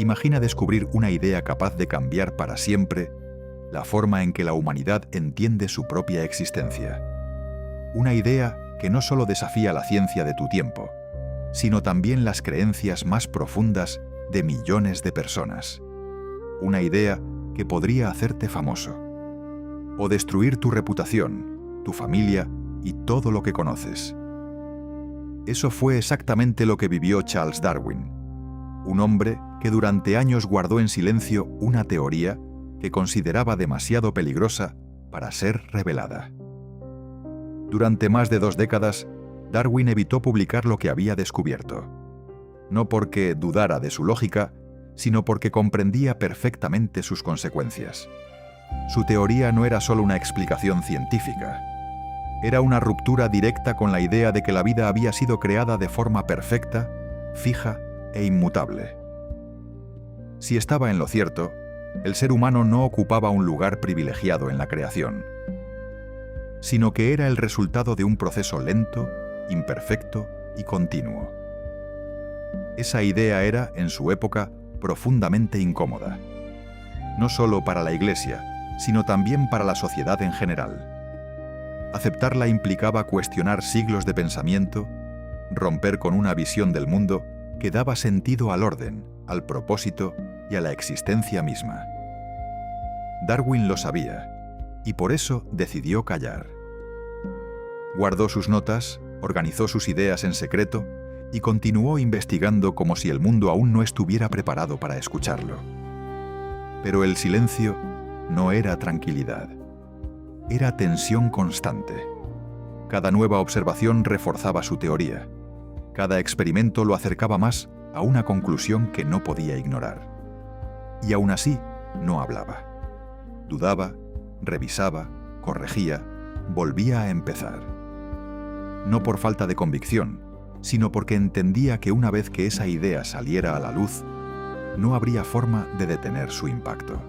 Imagina descubrir una idea capaz de cambiar para siempre la forma en que la humanidad entiende su propia existencia. Una idea que no solo desafía la ciencia de tu tiempo, sino también las creencias más profundas de millones de personas. Una idea que podría hacerte famoso, o destruir tu reputación, tu familia y todo lo que conoces. Eso fue exactamente lo que vivió Charles Darwin, un hombre que durante años guardó en silencio una teoría que consideraba demasiado peligrosa para ser revelada. Durante más de 2 décadas, Darwin evitó publicar lo que había descubierto, no porque dudara de su lógica, sino porque comprendía perfectamente sus consecuencias. Su teoría no era solo una explicación científica, era una ruptura directa con la idea de que la vida había sido creada de forma perfecta, fija e inmutable. Si estaba en lo cierto, el ser humano no ocupaba un lugar privilegiado en la creación, sino que era el resultado de un proceso lento, imperfecto y continuo. Esa idea era, en su época, profundamente incómoda, no solo para la Iglesia, sino también para la sociedad en general. Aceptarla implicaba cuestionar siglos de pensamiento, romper con una visión del mundo que daba sentido al orden, al propósito y a la existencia misma. Darwin lo sabía, y por eso decidió callar. Guardó sus notas, organizó sus ideas en secreto y continuó investigando como si el mundo aún no estuviera preparado para escucharlo. Pero el silencio no era tranquilidad. Era tensión constante. Cada nueva observación reforzaba su teoría. Cada experimento lo acercaba más a una conclusión que no podía ignorar. Y aún así, no hablaba. Dudaba, revisaba, corregía, volvía a empezar. No por falta de convicción, sino porque entendía que una vez que esa idea saliera a la luz, no habría forma de detener su impacto.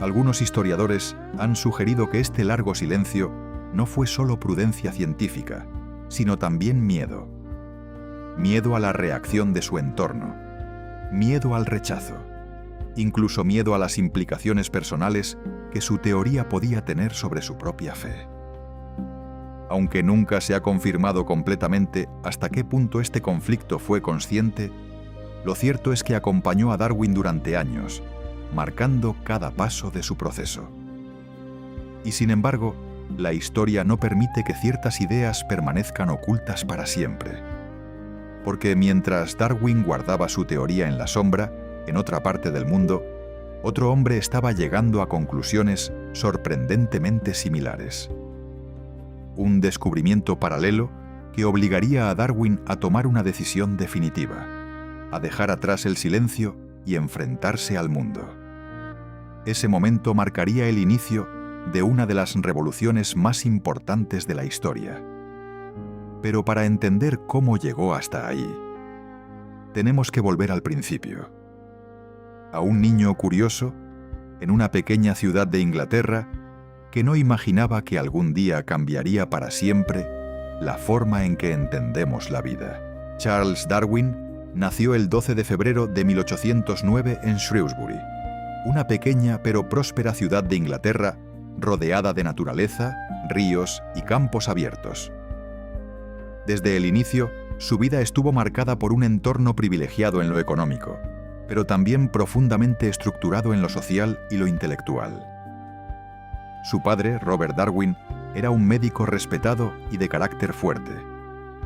Algunos historiadores han sugerido que este largo silencio no fue solo prudencia científica, sino también miedo. Miedo a la reacción de su entorno, miedo al rechazo, incluso miedo a las implicaciones personales que su teoría podía tener sobre su propia fe. Aunque nunca se ha confirmado completamente hasta qué punto este conflicto fue consciente, lo cierto es que acompañó a Darwin durante años, marcando cada paso de su proceso. Y sin embargo, la historia no permite que ciertas ideas permanezcan ocultas para siempre. Porque mientras Darwin guardaba su teoría en la sombra, en otra parte del mundo, otro hombre estaba llegando a conclusiones sorprendentemente similares. Un descubrimiento paralelo que obligaría a Darwin a tomar una decisión definitiva, a dejar atrás el silencio y enfrentarse al mundo. Ese momento marcaría el inicio de una de las revoluciones más importantes de la historia. Pero para entender cómo llegó hasta ahí, tenemos que volver al principio. A un niño curioso, en una pequeña ciudad de Inglaterra, que no imaginaba que algún día cambiaría para siempre la forma en que entendemos la vida. Charles Darwin nació el 12 de febrero de 1809 en Shrewsbury, una pequeña pero próspera ciudad de Inglaterra rodeada de naturaleza, ríos y campos abiertos. Desde el inicio, su vida estuvo marcada por un entorno privilegiado en lo económico, pero también profundamente estructurado en lo social y lo intelectual. Su padre, Robert Darwin, era un médico respetado y de carácter fuerte,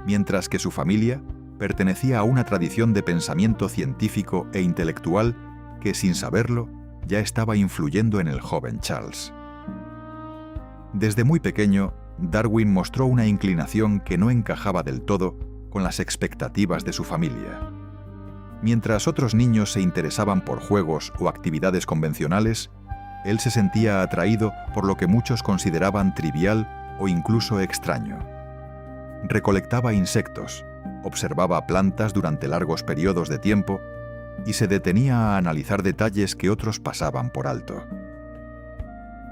mientras que su familia pertenecía a una tradición de pensamiento científico e intelectual que, sin saberlo, ya estaba influyendo en el joven Charles. Desde muy pequeño, Darwin mostró una inclinación que no encajaba del todo con las expectativas de su familia. Mientras otros niños se interesaban por juegos o actividades convencionales, él se sentía atraído por lo que muchos consideraban trivial o incluso extraño. Recolectaba insectos, observaba plantas durante largos periodos de tiempo y se detenía a analizar detalles que otros pasaban por alto.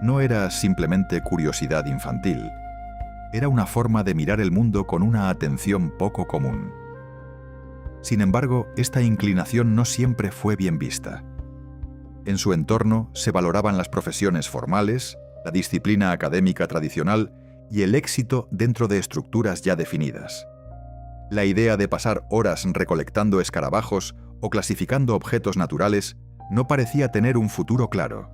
No era simplemente curiosidad infantil, era una forma de mirar el mundo con una atención poco común. Sin embargo, esta inclinación no siempre fue bien vista. En su entorno se valoraban las profesiones formales, la disciplina académica tradicional y el éxito dentro de estructuras ya definidas. La idea de pasar horas recolectando escarabajos o clasificando objetos naturales no parecía tener un futuro claro.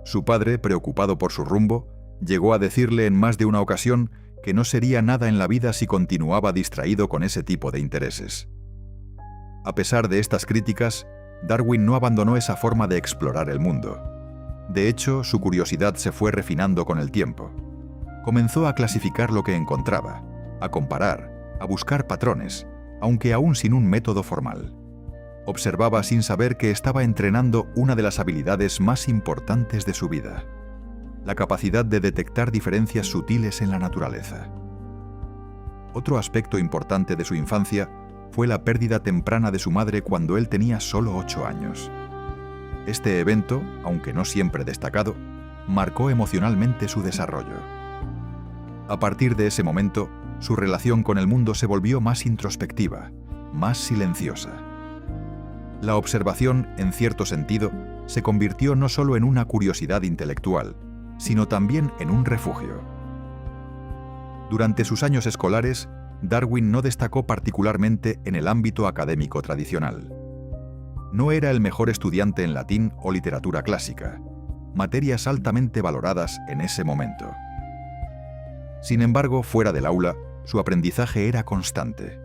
Su padre, preocupado por su rumbo, llegó a decirle en más de una ocasión que no sería nada en la vida si continuaba distraído con ese tipo de intereses. A pesar de estas críticas, Darwin no abandonó esa forma de explorar el mundo. De hecho, su curiosidad se fue refinando con el tiempo. Comenzó a clasificar lo que encontraba, a comparar, a buscar patrones, aunque aún sin un método formal. Observaba sin saber que estaba entrenando una de las habilidades más importantes de su vida: la capacidad de detectar diferencias sutiles en la naturaleza. Otro aspecto importante de su infancia fue la pérdida temprana de su madre cuando él tenía solo 8 años. Este evento, aunque no siempre destacado, marcó emocionalmente su desarrollo. A partir de ese momento, su relación con el mundo se volvió más introspectiva, más silenciosa. La observación, en cierto sentido, se convirtió no solo en una curiosidad intelectual, sino también en un refugio. Durante sus años escolares, Darwin no destacó particularmente en el ámbito académico tradicional. No era el mejor estudiante en latín o literatura clásica, materias altamente valoradas en ese momento. Sin embargo, fuera del aula, su aprendizaje era constante.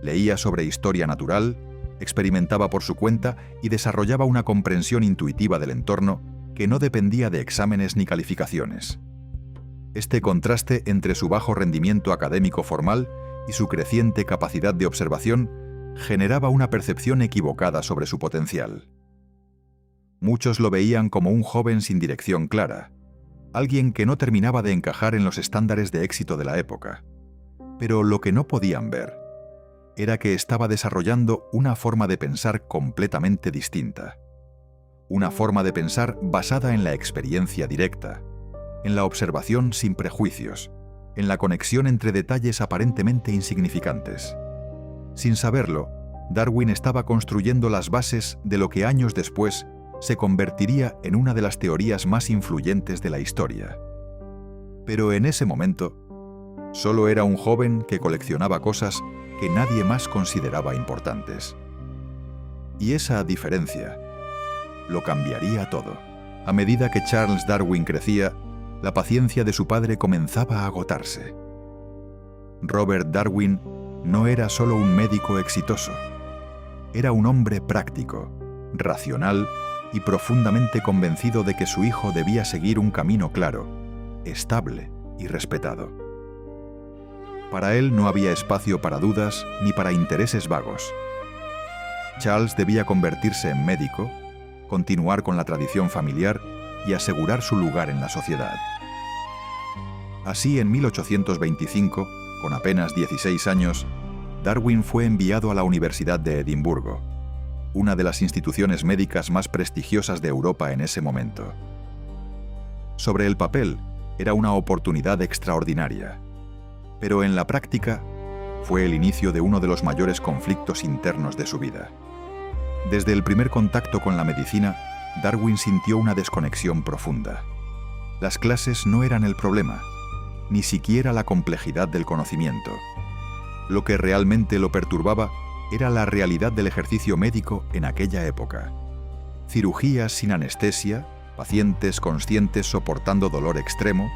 Leía sobre historia natural, experimentaba por su cuenta y desarrollaba una comprensión intuitiva del entorno que no dependía de exámenes ni calificaciones. Este contraste entre su bajo rendimiento académico formal y su creciente capacidad de observación generaba una percepción equivocada sobre su potencial. Muchos lo veían como un joven sin dirección clara, alguien que no terminaba de encajar en los estándares de éxito de la época. Pero lo que no podían ver era que estaba desarrollando una forma de pensar completamente distinta. Una forma de pensar basada en la experiencia directa, en la observación sin prejuicios, en la conexión entre detalles aparentemente insignificantes. Sin saberlo, Darwin estaba construyendo las bases de lo que años después se convertiría en una de las teorías más influyentes de la historia. Pero en ese momento, solo era un joven que coleccionaba cosas que nadie más consideraba importantes. Y esa diferencia lo cambiaría todo. A medida que Charles Darwin crecía, la paciencia de su padre comenzaba a agotarse. Robert Darwin no era solo un médico exitoso. Era un hombre práctico, racional y profundamente convencido de que su hijo debía seguir un camino claro, estable y respetado. Para él no había espacio para dudas ni para intereses vagos. Charles debía convertirse en médico, continuar con la tradición familiar y asegurar su lugar en la sociedad. Así, en 1825, con apenas 16 años, Darwin fue enviado a la Universidad de Edimburgo, una de las instituciones médicas más prestigiosas de Europa en ese momento. Sobre el papel, era una oportunidad extraordinaria, pero en la práctica fue el inicio de uno de los mayores conflictos internos de su vida. Desde el primer contacto con la medicina, Darwin sintió una desconexión profunda. Las clases no eran el problema, ni siquiera la complejidad del conocimiento. Lo que realmente lo perturbaba era la realidad del ejercicio médico en aquella época. Cirugías sin anestesia, pacientes conscientes soportando dolor extremo,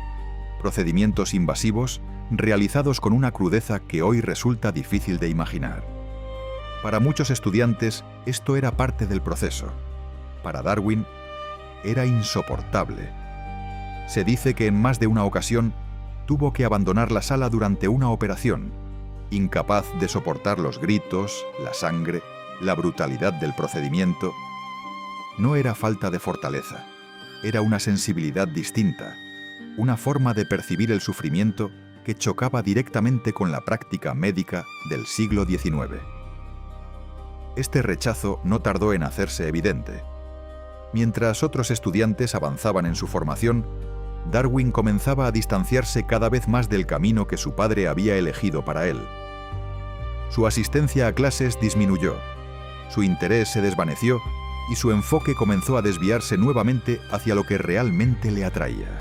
procedimientos invasivos realizados con una crudeza que hoy resulta difícil de imaginar. Para muchos estudiantes, esto era parte del proceso. Para Darwin, era insoportable. Se dice que en más de una ocasión tuvo que abandonar la sala durante una operación, incapaz de soportar los gritos, la sangre, la brutalidad del procedimiento. No era falta de fortaleza, era una sensibilidad distinta, una forma de percibir el sufrimiento que chocaba directamente con la práctica médica del siglo XIX. Este rechazo no tardó en hacerse evidente. Mientras otros estudiantes avanzaban en su formación, Darwin comenzaba a distanciarse cada vez más del camino que su padre había elegido para él. Su asistencia a clases disminuyó, su interés se desvaneció y su enfoque comenzó a desviarse nuevamente hacia lo que realmente le atraía: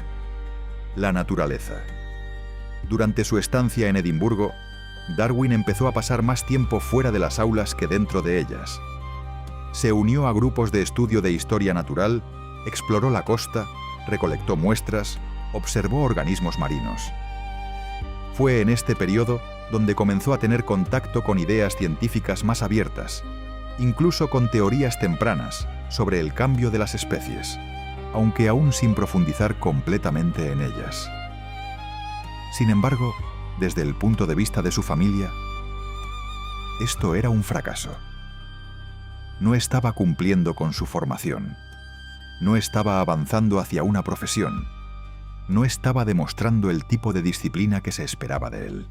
la naturaleza. Durante su estancia en Edimburgo, Darwin empezó a pasar más tiempo fuera de las aulas que dentro de ellas. Se unió a grupos de estudio de historia natural, exploró la costa, recolectó muestras, observó organismos marinos. Fue en este periodo donde comenzó a tener contacto con ideas científicas más abiertas, incluso con teorías tempranas sobre el cambio de las especies, aunque aún sin profundizar completamente en ellas. Sin embargo, desde el punto de vista de su familia, esto era un fracaso. No estaba cumpliendo con su formación, no estaba avanzando hacia una profesión, no estaba demostrando el tipo de disciplina que se esperaba de él.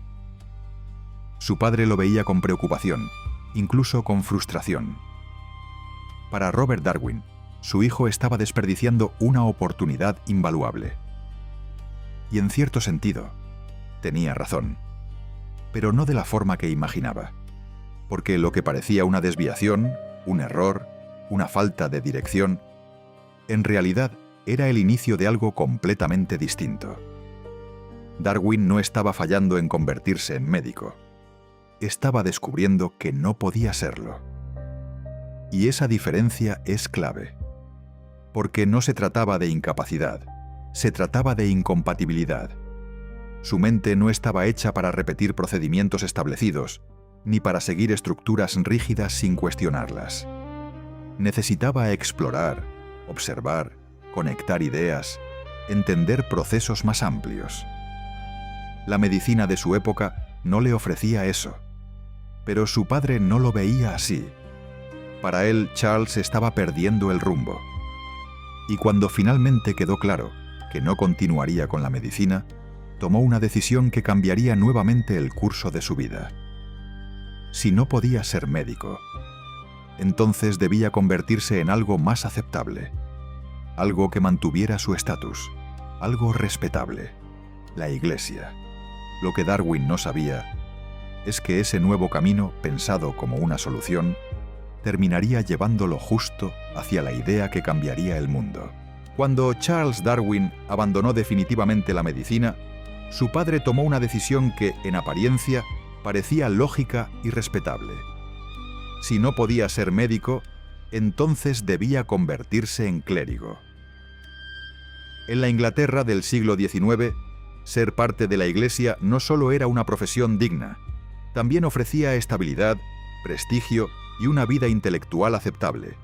Su padre lo veía con preocupación, incluso con frustración. Para Robert Darwin, su hijo estaba desperdiciando una oportunidad invaluable. Y en cierto sentido, tenía razón, pero no de la forma que imaginaba, porque lo que parecía una desviación, un error, una falta de dirección, en realidad era el inicio de algo completamente distinto. Darwin no estaba fallando en convertirse en médico. Estaba descubriendo que no podía serlo. Y esa diferencia es clave, porque no se trataba de incapacidad, se trataba de incompatibilidad. Su mente no estaba hecha para repetir procedimientos establecidos, ni para seguir estructuras rígidas sin cuestionarlas. Necesitaba explorar, observar, conectar ideas, entender procesos más amplios. La medicina de su época no le ofrecía eso, pero su padre no lo veía así. Para él, Charles estaba perdiendo el rumbo. Y cuando finalmente quedó claro que no continuaría con la medicina, tomó una decisión que cambiaría nuevamente el curso de su vida. Si no podía ser médico, entonces debía convertirse en algo más aceptable, algo que mantuviera su estatus, algo respetable: la Iglesia. Lo que Darwin no sabía es que ese nuevo camino, pensado como una solución, terminaría llevándolo justo hacia la idea que cambiaría el mundo. Cuando Charles Darwin abandonó definitivamente la medicina, su padre tomó una decisión que, en apariencia, parecía lógica y respetable. Si no podía ser médico, entonces debía convertirse en clérigo. En la Inglaterra del siglo XIX, ser parte de la Iglesia no solo era una profesión digna, también ofrecía estabilidad, prestigio y una vida intelectual aceptable.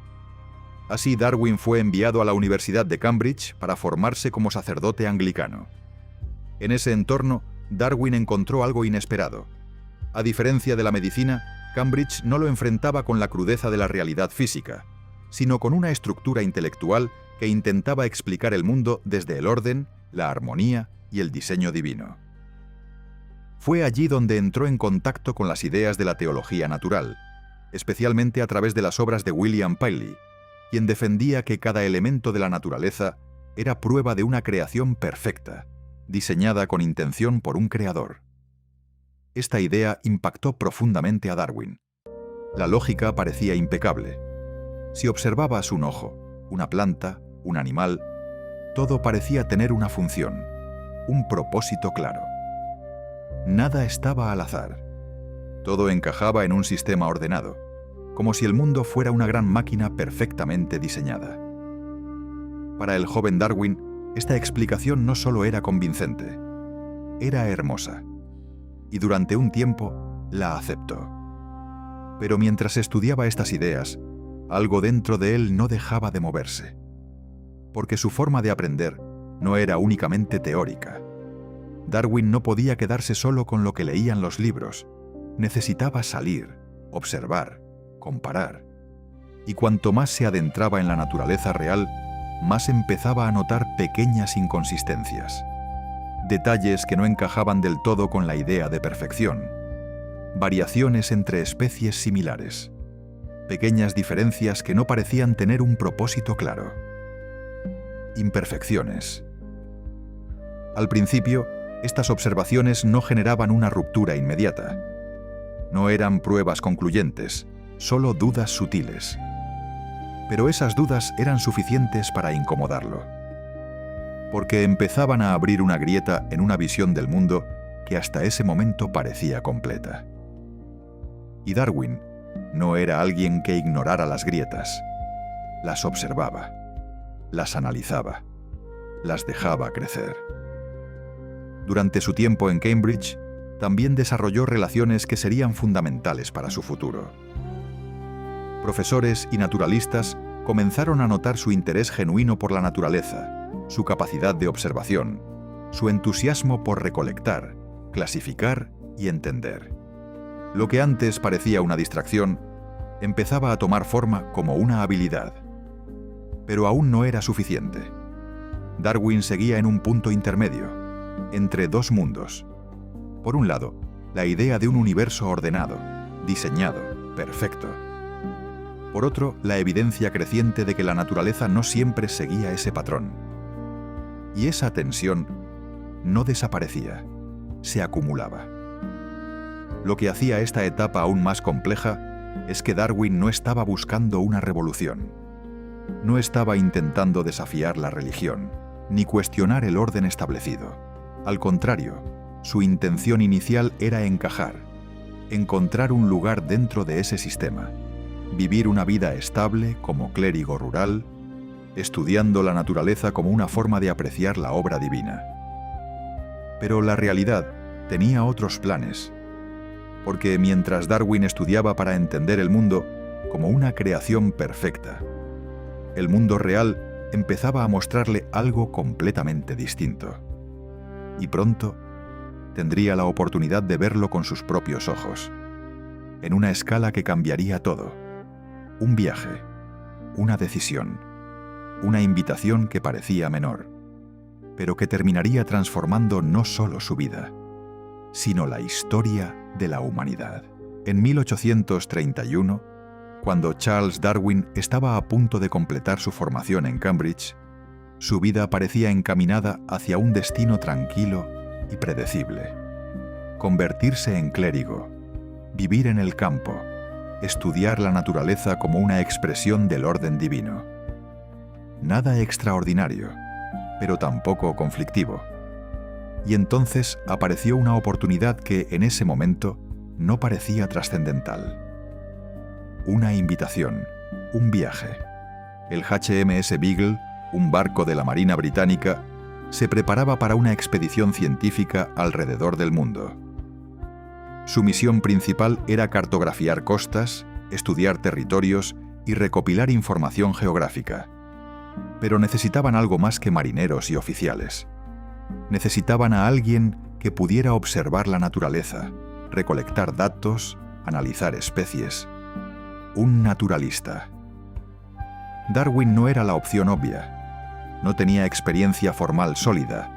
Así, Darwin fue enviado a la Universidad de Cambridge para formarse como sacerdote anglicano. En ese entorno, Darwin encontró algo inesperado. A diferencia de la medicina, Cambridge no lo enfrentaba con la crudeza de la realidad física, sino con una estructura intelectual que intentaba explicar el mundo desde el orden, la armonía y el diseño divino. Fue allí donde entró en contacto con las ideas de la teología natural, especialmente a través de las obras de William Paley, quien defendía que cada elemento de la naturaleza era prueba de una creación perfecta, diseñada con intención por un creador. Esta idea impactó profundamente a Darwin. La lógica parecía impecable. Si observabas un ojo, una planta, un animal, todo parecía tener una función, un propósito claro. Nada estaba al azar. Todo encajaba en un sistema ordenado, como si el mundo fuera una gran máquina perfectamente diseñada. Para el joven Darwin, esta explicación no solo era convincente, era hermosa, y durante un tiempo la aceptó. Pero mientras estudiaba estas ideas, algo dentro de él no dejaba de moverse, porque su forma de aprender no era únicamente teórica. Darwin no podía quedarse solo con lo que leían los libros, necesitaba salir, observar, comparar. Y cuanto más se adentraba en la naturaleza real, más empezaba a notar pequeñas inconsistencias, detalles que no encajaban del todo con la idea de perfección, variaciones entre especies similares, pequeñas diferencias que no parecían tener un propósito claro. Imperfecciones. Al principio, estas observaciones no generaban una ruptura inmediata. No eran pruebas concluyentes, solo dudas sutiles. Pero esas dudas eran suficientes para incomodarlo, porque empezaban a abrir una grieta en una visión del mundo que hasta ese momento parecía completa. Y Darwin no era alguien que ignorara las grietas. Las observaba, las analizaba, las dejaba crecer. Durante su tiempo en Cambridge, también desarrolló relaciones que serían fundamentales para su futuro. Profesores y naturalistas comenzaron a notar su interés genuino por la naturaleza, su capacidad de observación, su entusiasmo por recolectar, clasificar y entender. Lo que antes parecía una distracción, empezaba a tomar forma como una habilidad. Pero aún no era suficiente. Darwin seguía en un punto intermedio, entre dos mundos. Por un lado, la idea de un universo ordenado, diseñado, perfecto. Por otro, la evidencia creciente de que la naturaleza no siempre seguía ese patrón. Y esa tensión no desaparecía, se acumulaba. Lo que hacía esta etapa aún más compleja es que Darwin no estaba buscando una revolución. No estaba intentando desafiar la religión, ni cuestionar el orden establecido. Al contrario, su intención inicial era encajar, encontrar un lugar dentro de ese sistema, vivir una vida estable como clérigo rural, estudiando la naturaleza como una forma de apreciar la obra divina. Pero la realidad tenía otros planes, porque mientras Darwin estudiaba para entender el mundo como una creación perfecta, el mundo real empezaba a mostrarle algo completamente distinto. Y pronto tendría la oportunidad de verlo con sus propios ojos, en una escala que cambiaría todo. Un viaje, una decisión, una invitación que parecía menor, pero que terminaría transformando no solo su vida, sino la historia de la humanidad. En 1831, cuando Charles Darwin estaba a punto de completar su formación en Cambridge, su vida parecía encaminada hacia un destino tranquilo y predecible. Convertirse en clérigo, vivir en el campo, estudiar la naturaleza como una expresión del orden divino. Nada extraordinario, pero tampoco conflictivo. Y entonces apareció una oportunidad que en ese momento no parecía trascendental. Una invitación, un viaje. El HMS Beagle, un barco de la Marina Británica, se preparaba para una expedición científica alrededor del mundo. Su misión principal era cartografiar costas, estudiar territorios y recopilar información geográfica. Pero necesitaban algo más que marineros y oficiales. Necesitaban a alguien que pudiera observar la naturaleza, recolectar datos, analizar especies. Un naturalista. Darwin no era la opción obvia. No tenía experiencia formal sólida.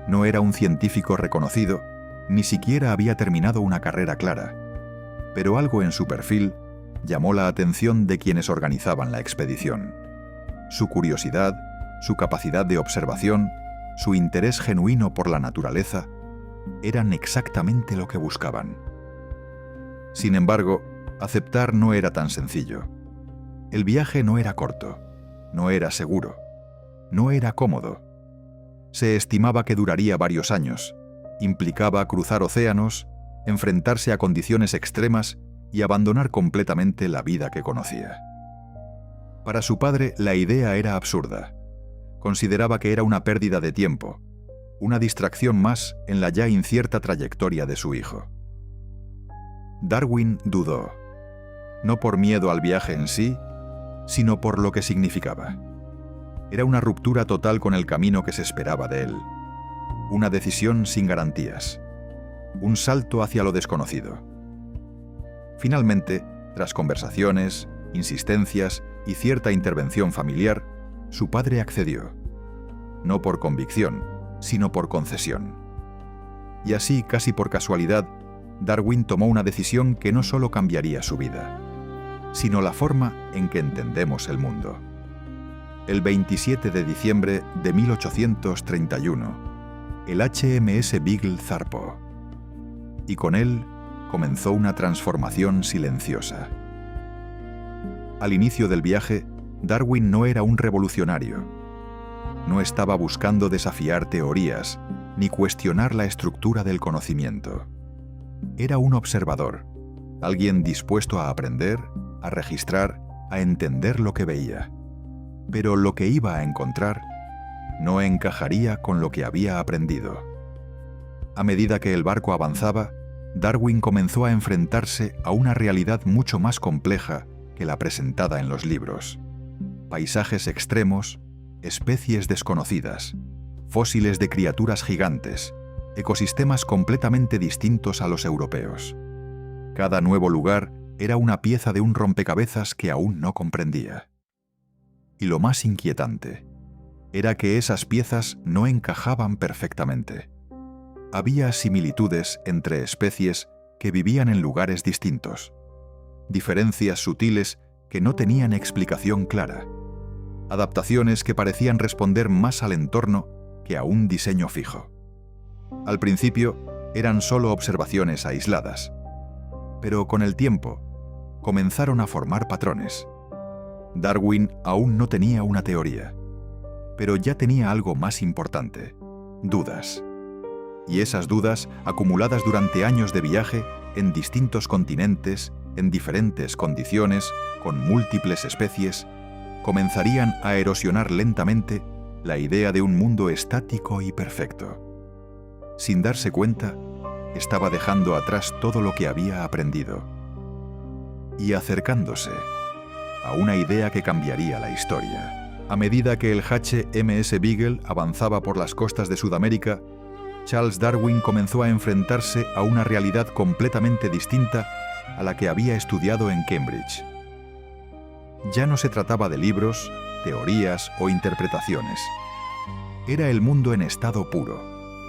No era un científico reconocido. Ni siquiera había terminado una carrera clara. Pero algo en su perfil llamó la atención de quienes organizaban la expedición. Su curiosidad, su capacidad de observación, su interés genuino por la naturaleza, eran exactamente lo que buscaban. Sin embargo, aceptar no era tan sencillo. El viaje no era corto, no era seguro, no era cómodo. Se estimaba que duraría varios años. Implicaba cruzar océanos, enfrentarse a condiciones extremas y abandonar completamente la vida que conocía. Para su padre, la idea era absurda. Consideraba que era una pérdida de tiempo, una distracción más en la ya incierta trayectoria de su hijo. Darwin dudó, no por miedo al viaje en sí, sino por lo que significaba. Era una ruptura total con el camino que se esperaba de él. Una decisión sin garantías. Un salto hacia lo desconocido. Finalmente, tras conversaciones, insistencias y cierta intervención familiar, su padre accedió. No por convicción, sino por concesión. Y así, casi por casualidad, Darwin tomó una decisión que no solo cambiaría su vida, sino la forma en que entendemos el mundo. El 27 de diciembre de 1831, el HMS Beagle zarpó, y con él comenzó una transformación silenciosa. Al inicio del viaje, Darwin no era un revolucionario. No estaba buscando desafiar teorías ni cuestionar la estructura del conocimiento. Era un observador, alguien dispuesto a aprender, a registrar, a entender lo que veía. Pero lo que iba a encontrar no encajaría con lo que había aprendido. A medida que el barco avanzaba, Darwin comenzó a enfrentarse a una realidad mucho más compleja que la presentada en los libros. Paisajes extremos, especies desconocidas, fósiles de criaturas gigantes, ecosistemas completamente distintos a los europeos. Cada nuevo lugar era una pieza de un rompecabezas que aún no comprendía. Y lo más inquietante era que esas piezas no encajaban perfectamente. Había similitudes entre especies que vivían en lugares distintos, diferencias sutiles que no tenían explicación clara, adaptaciones que parecían responder más al entorno que a un diseño fijo. Al principio eran solo observaciones aisladas, pero con el tiempo comenzaron a formar patrones. Darwin aún no tenía una teoría, pero ya tenía algo más importante: dudas. Y esas dudas, acumuladas durante años de viaje en distintos continentes, en diferentes condiciones, con múltiples especies, comenzarían a erosionar lentamente la idea de un mundo estático y perfecto. Sin darse cuenta, estaba dejando atrás todo lo que había aprendido y acercándose a una idea que cambiaría la historia. A medida que el HMS Beagle avanzaba por las costas de Sudamérica, Charles Darwin comenzó a enfrentarse a una realidad completamente distinta a la que había estudiado en Cambridge. Ya no se trataba de libros, teorías o interpretaciones. Era el mundo en estado puro,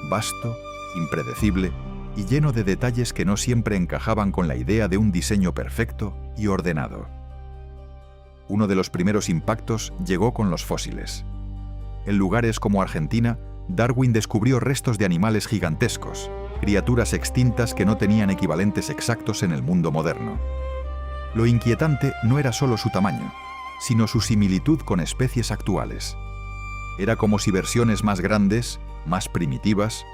vasto, impredecible y lleno de detalles que no siempre encajaban con la idea de un diseño perfecto y ordenado. Uno de los primeros impactos llegó con los fósiles. En lugares como Argentina, Darwin descubrió restos de animales gigantescos, criaturas extintas que no tenían equivalentes exactos en el mundo moderno. Lo inquietante no era solo su tamaño, sino su similitud con especies actuales. Era como si versiones más grandes, más primitivas,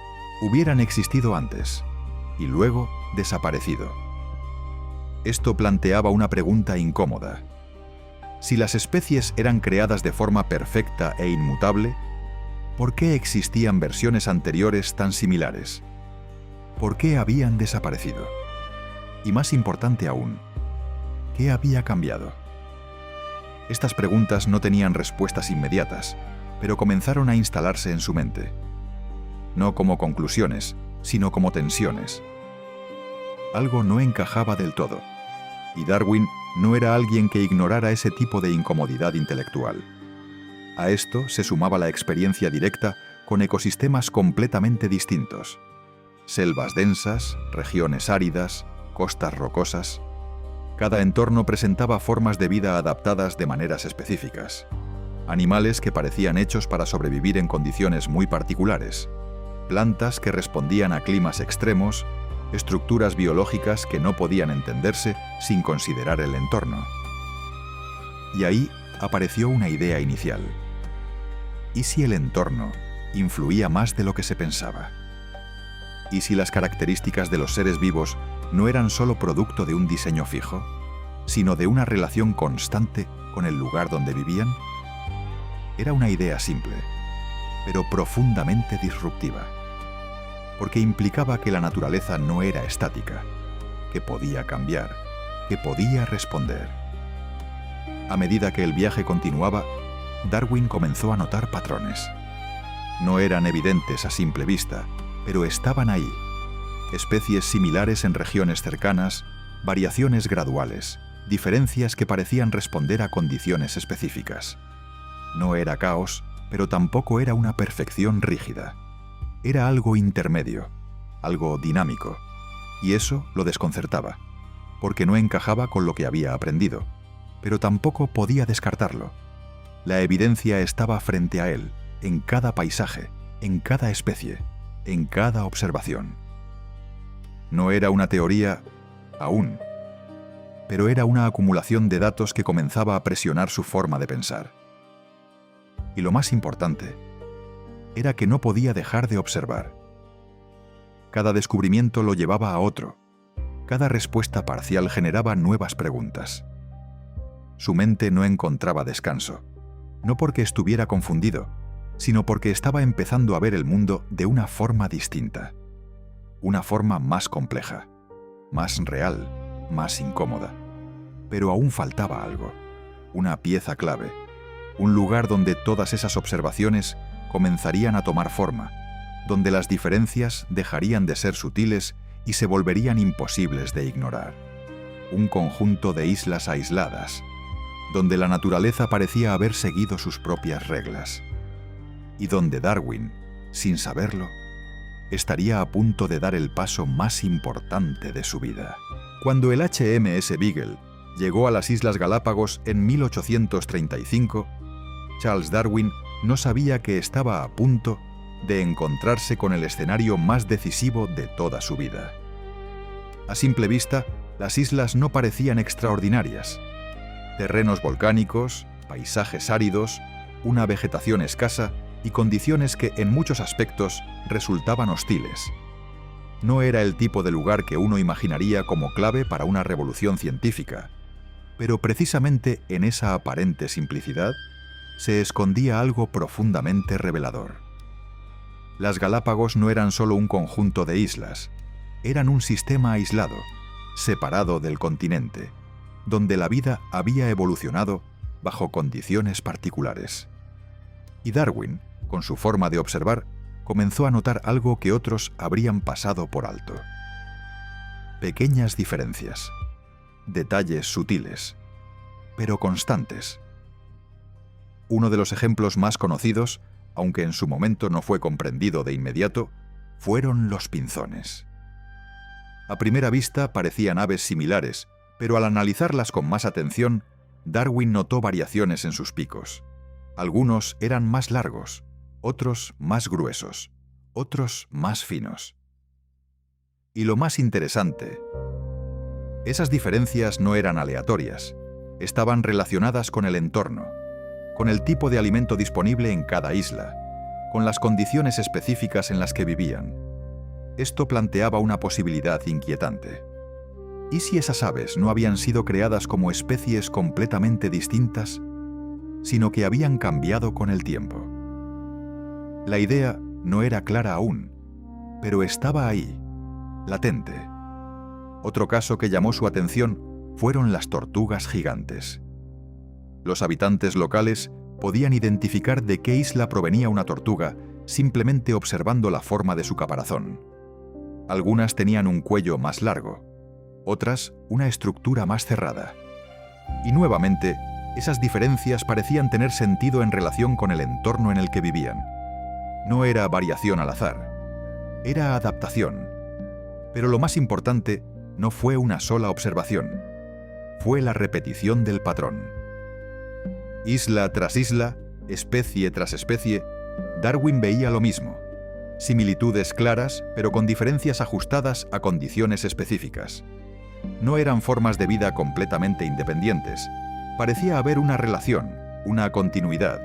hubieran existido antes y luego desaparecido. Esto planteaba una pregunta incómoda. Si las especies eran creadas de forma perfecta e inmutable, ¿por qué existían versiones anteriores tan similares? ¿Por qué habían desaparecido? Y más importante aún, ¿qué había cambiado? Estas preguntas no tenían respuestas inmediatas, pero comenzaron a instalarse en su mente. No como conclusiones, sino como tensiones. Algo no encajaba del todo, y Darwin no era alguien que ignorara ese tipo de incomodidad intelectual. A esto se sumaba la experiencia directa con ecosistemas completamente distintos. Selvas densas, regiones áridas, costas rocosas. Cada entorno presentaba formas de vida adaptadas de maneras específicas. Animales que parecían hechos para sobrevivir en condiciones muy particulares. Plantas que respondían a climas extremos, estructuras biológicas que no podían entenderse sin considerar el entorno. Y ahí apareció una idea inicial. ¿Y si el entorno influía más de lo que se pensaba? ¿Y si las características de los seres vivos no eran solo producto de un diseño fijo, sino de una relación constante con el lugar donde vivían? Era una idea simple, pero profundamente disruptiva, porque implicaba que la naturaleza no era estática, que podía cambiar, que podía responder. A medida que el viaje continuaba, Darwin comenzó a notar patrones. No eran evidentes a simple vista, pero estaban ahí. Especies similares en regiones cercanas, variaciones graduales, diferencias que parecían responder a condiciones específicas. No era caos, pero tampoco era una perfección rígida. Era algo intermedio, algo dinámico, y eso lo desconcertaba, porque no encajaba con lo que había aprendido, pero tampoco podía descartarlo. La evidencia estaba frente a él, en cada paisaje, en cada especie, en cada observación. No era una teoría, aún. Pero era una acumulación de datos que comenzaba a presionar su forma de pensar. Y lo más importante era que no podía dejar de observar. Cada descubrimiento lo llevaba a otro. Cada respuesta parcial generaba nuevas preguntas. Su mente no encontraba descanso, no porque estuviera confundido, sino porque estaba empezando a ver el mundo de una forma distinta. Una forma más compleja, más real, más incómoda. Pero aún faltaba algo, una pieza clave, un lugar donde todas esas observaciones comenzarían a tomar forma, donde las diferencias dejarían de ser sutiles y se volverían imposibles de ignorar. Un conjunto de islas aisladas, donde la naturaleza parecía haber seguido sus propias reglas, y donde Darwin, sin saberlo, estaría a punto de dar el paso más importante de su vida. Cuando el HMS Beagle llegó a las Islas Galápagos en 1835, Charles Darwin no sabía que estaba a punto de encontrarse con el escenario más decisivo de toda su vida. A simple vista, las islas no parecían extraordinarias. Terrenos volcánicos, paisajes áridos, una vegetación escasa y condiciones que en muchos aspectos resultaban hostiles. No era el tipo de lugar que uno imaginaría como clave para una revolución científica, pero precisamente en esa aparente simplicidad se escondía algo profundamente revelador. Las Galápagos no eran solo un conjunto de islas, eran un sistema aislado, separado del continente, donde la vida había evolucionado bajo condiciones particulares. Y Darwin, con su forma de observar, comenzó a notar algo que otros habrían pasado por alto. Pequeñas diferencias, detalles sutiles, pero constantes. Uno de los ejemplos más conocidos, aunque en su momento no fue comprendido de inmediato, fueron los pinzones. A primera vista parecían aves similares, pero al analizarlas con más atención, Darwin notó variaciones en sus picos. Algunos eran más largos, otros más gruesos, otros más finos. Y lo más interesante, esas diferencias no eran aleatorias, estaban relacionadas con el entorno, con el tipo de alimento disponible en cada isla, con las condiciones específicas en las que vivían. Esto planteaba una posibilidad inquietante. ¿Y si esas aves no habían sido creadas como especies completamente distintas, sino que habían cambiado con el tiempo? La idea no era clara aún, pero estaba ahí, latente. Otro caso que llamó su atención fueron las tortugas gigantes. Los habitantes locales podían identificar de qué isla provenía una tortuga simplemente observando la forma de su caparazón. Algunas tenían un cuello más largo, otras una estructura más cerrada. Y nuevamente, esas diferencias parecían tener sentido en relación con el entorno en el que vivían. No era variación al azar, era adaptación. Pero lo más importante no fue una sola observación, fue la repetición del patrón. Isla tras isla, especie tras especie, Darwin veía lo mismo. Similitudes claras, pero con diferencias ajustadas a condiciones específicas. No eran formas de vida completamente independientes. Parecía haber una relación, una continuidad,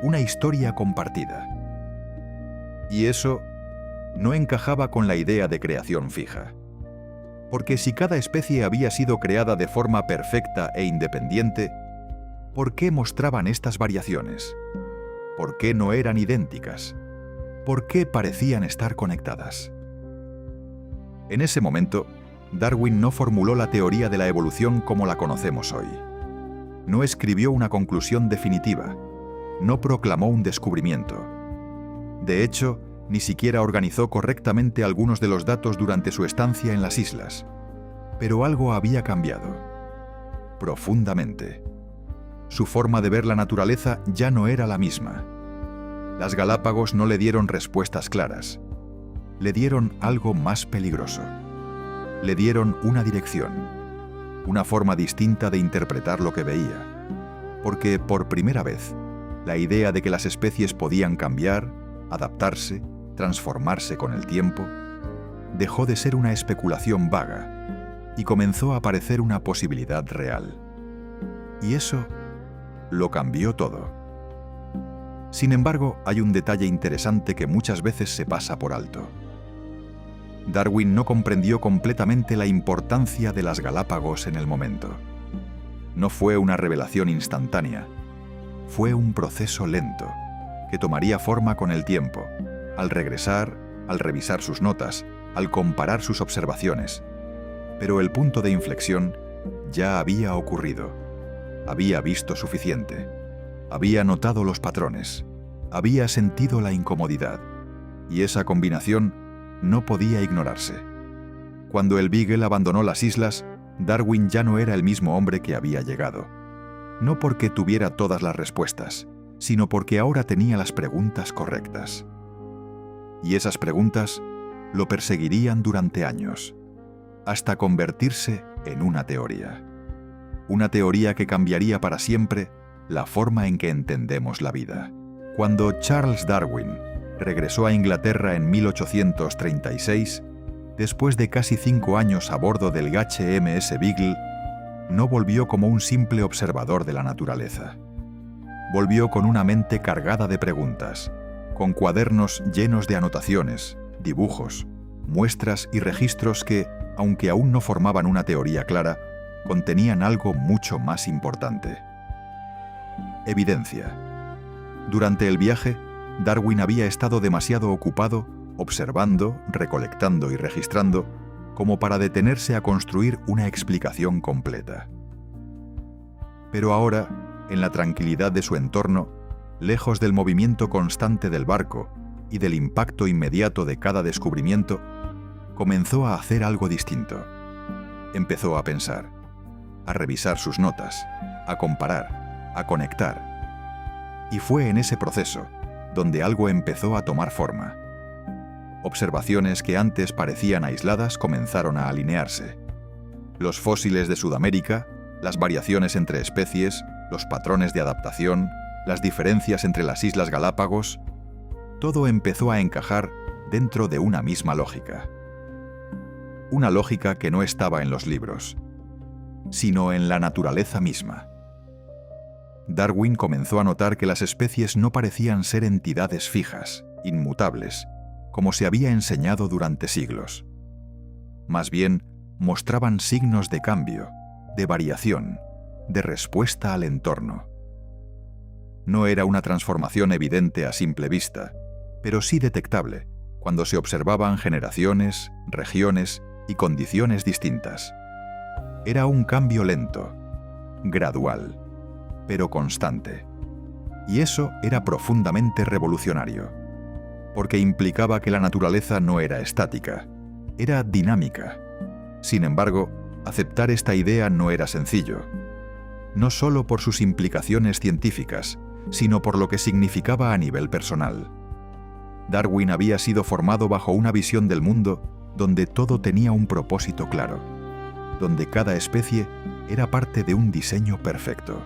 una historia compartida. Y eso no encajaba con la idea de creación fija. Porque si cada especie había sido creada de forma perfecta e independiente, ¿por qué mostraban estas variaciones? ¿Por qué no eran idénticas? ¿Por qué parecían estar conectadas? En ese momento, Darwin no formuló la teoría de la evolución como la conocemos hoy. No escribió una conclusión definitiva, no proclamó un descubrimiento. De hecho, ni siquiera organizó correctamente algunos de los datos durante su estancia en las islas. Pero algo había cambiado, profundamente. Su forma de ver la naturaleza ya no era la misma. Las Galápagos no le dieron respuestas claras. Le dieron algo más peligroso. Le dieron una dirección, una forma distinta de interpretar lo que veía. Porque por primera vez, la idea de que las especies podían cambiar, adaptarse, transformarse con el tiempo, dejó de ser una especulación vaga, y comenzó a aparecer una posibilidad real. Y eso lo cambió todo. Sin embargo, hay un detalle interesante que muchas veces se pasa por alto. Darwin no comprendió completamente la importancia de las Galápagos en el momento. No fue una revelación instantánea, fue un proceso lento, que tomaría forma con el tiempo, al regresar, al revisar sus notas, al comparar sus observaciones. Pero el punto de inflexión ya había ocurrido. Había visto suficiente. Había notado los patrones. Había sentido la incomodidad. Y esa combinación no podía ignorarse. Cuando el Beagle abandonó las islas, Darwin ya no era el mismo hombre que había llegado. No porque tuviera todas las respuestas, sino porque ahora tenía las preguntas correctas. Y esas preguntas lo perseguirían durante años, hasta convertirse en una teoría. Una teoría que cambiaría para siempre la forma en que entendemos la vida. Cuando Charles Darwin regresó a Inglaterra en 1836, después de casi 5 años a bordo del HMS Beagle, no volvió como un simple observador de la naturaleza. Volvió con una mente cargada de preguntas, con cuadernos llenos de anotaciones, dibujos, muestras y registros que, aunque aún no formaban una teoría clara, contenían algo mucho más importante. Evidencia. Durante el viaje, Darwin había estado demasiado ocupado observando, recolectando y registrando como para detenerse a construir una explicación completa. Pero ahora, en la tranquilidad de su entorno, lejos del movimiento constante del barco y del impacto inmediato de cada descubrimiento, comenzó a hacer algo distinto. Empezó a pensar, a revisar sus notas, a comparar, a conectar. Y fue en ese proceso donde algo empezó a tomar forma. Observaciones que antes parecían aisladas comenzaron a alinearse. Los fósiles de Sudamérica, las variaciones entre especies, los patrones de adaptación, las diferencias entre las Islas Galápagos, todo empezó a encajar dentro de una misma lógica. Una lógica que no estaba en los libros, sino en la naturaleza misma. Darwin comenzó a notar que las especies no parecían ser entidades fijas, inmutables, como se había enseñado durante siglos. Más bien, mostraban signos de cambio, de variación, de respuesta al entorno. No era una transformación evidente a simple vista, pero sí detectable cuando se observaban generaciones, regiones y condiciones distintas. Era un cambio lento, gradual, pero constante. Y eso era profundamente revolucionario, porque implicaba que la naturaleza no era estática, era dinámica. Sin embargo, aceptar esta idea no era sencillo, no solo por sus implicaciones científicas, sino por lo que significaba a nivel personal. Darwin había sido formado bajo una visión del mundo donde todo tenía un propósito claro, donde cada especie era parte de un diseño perfecto.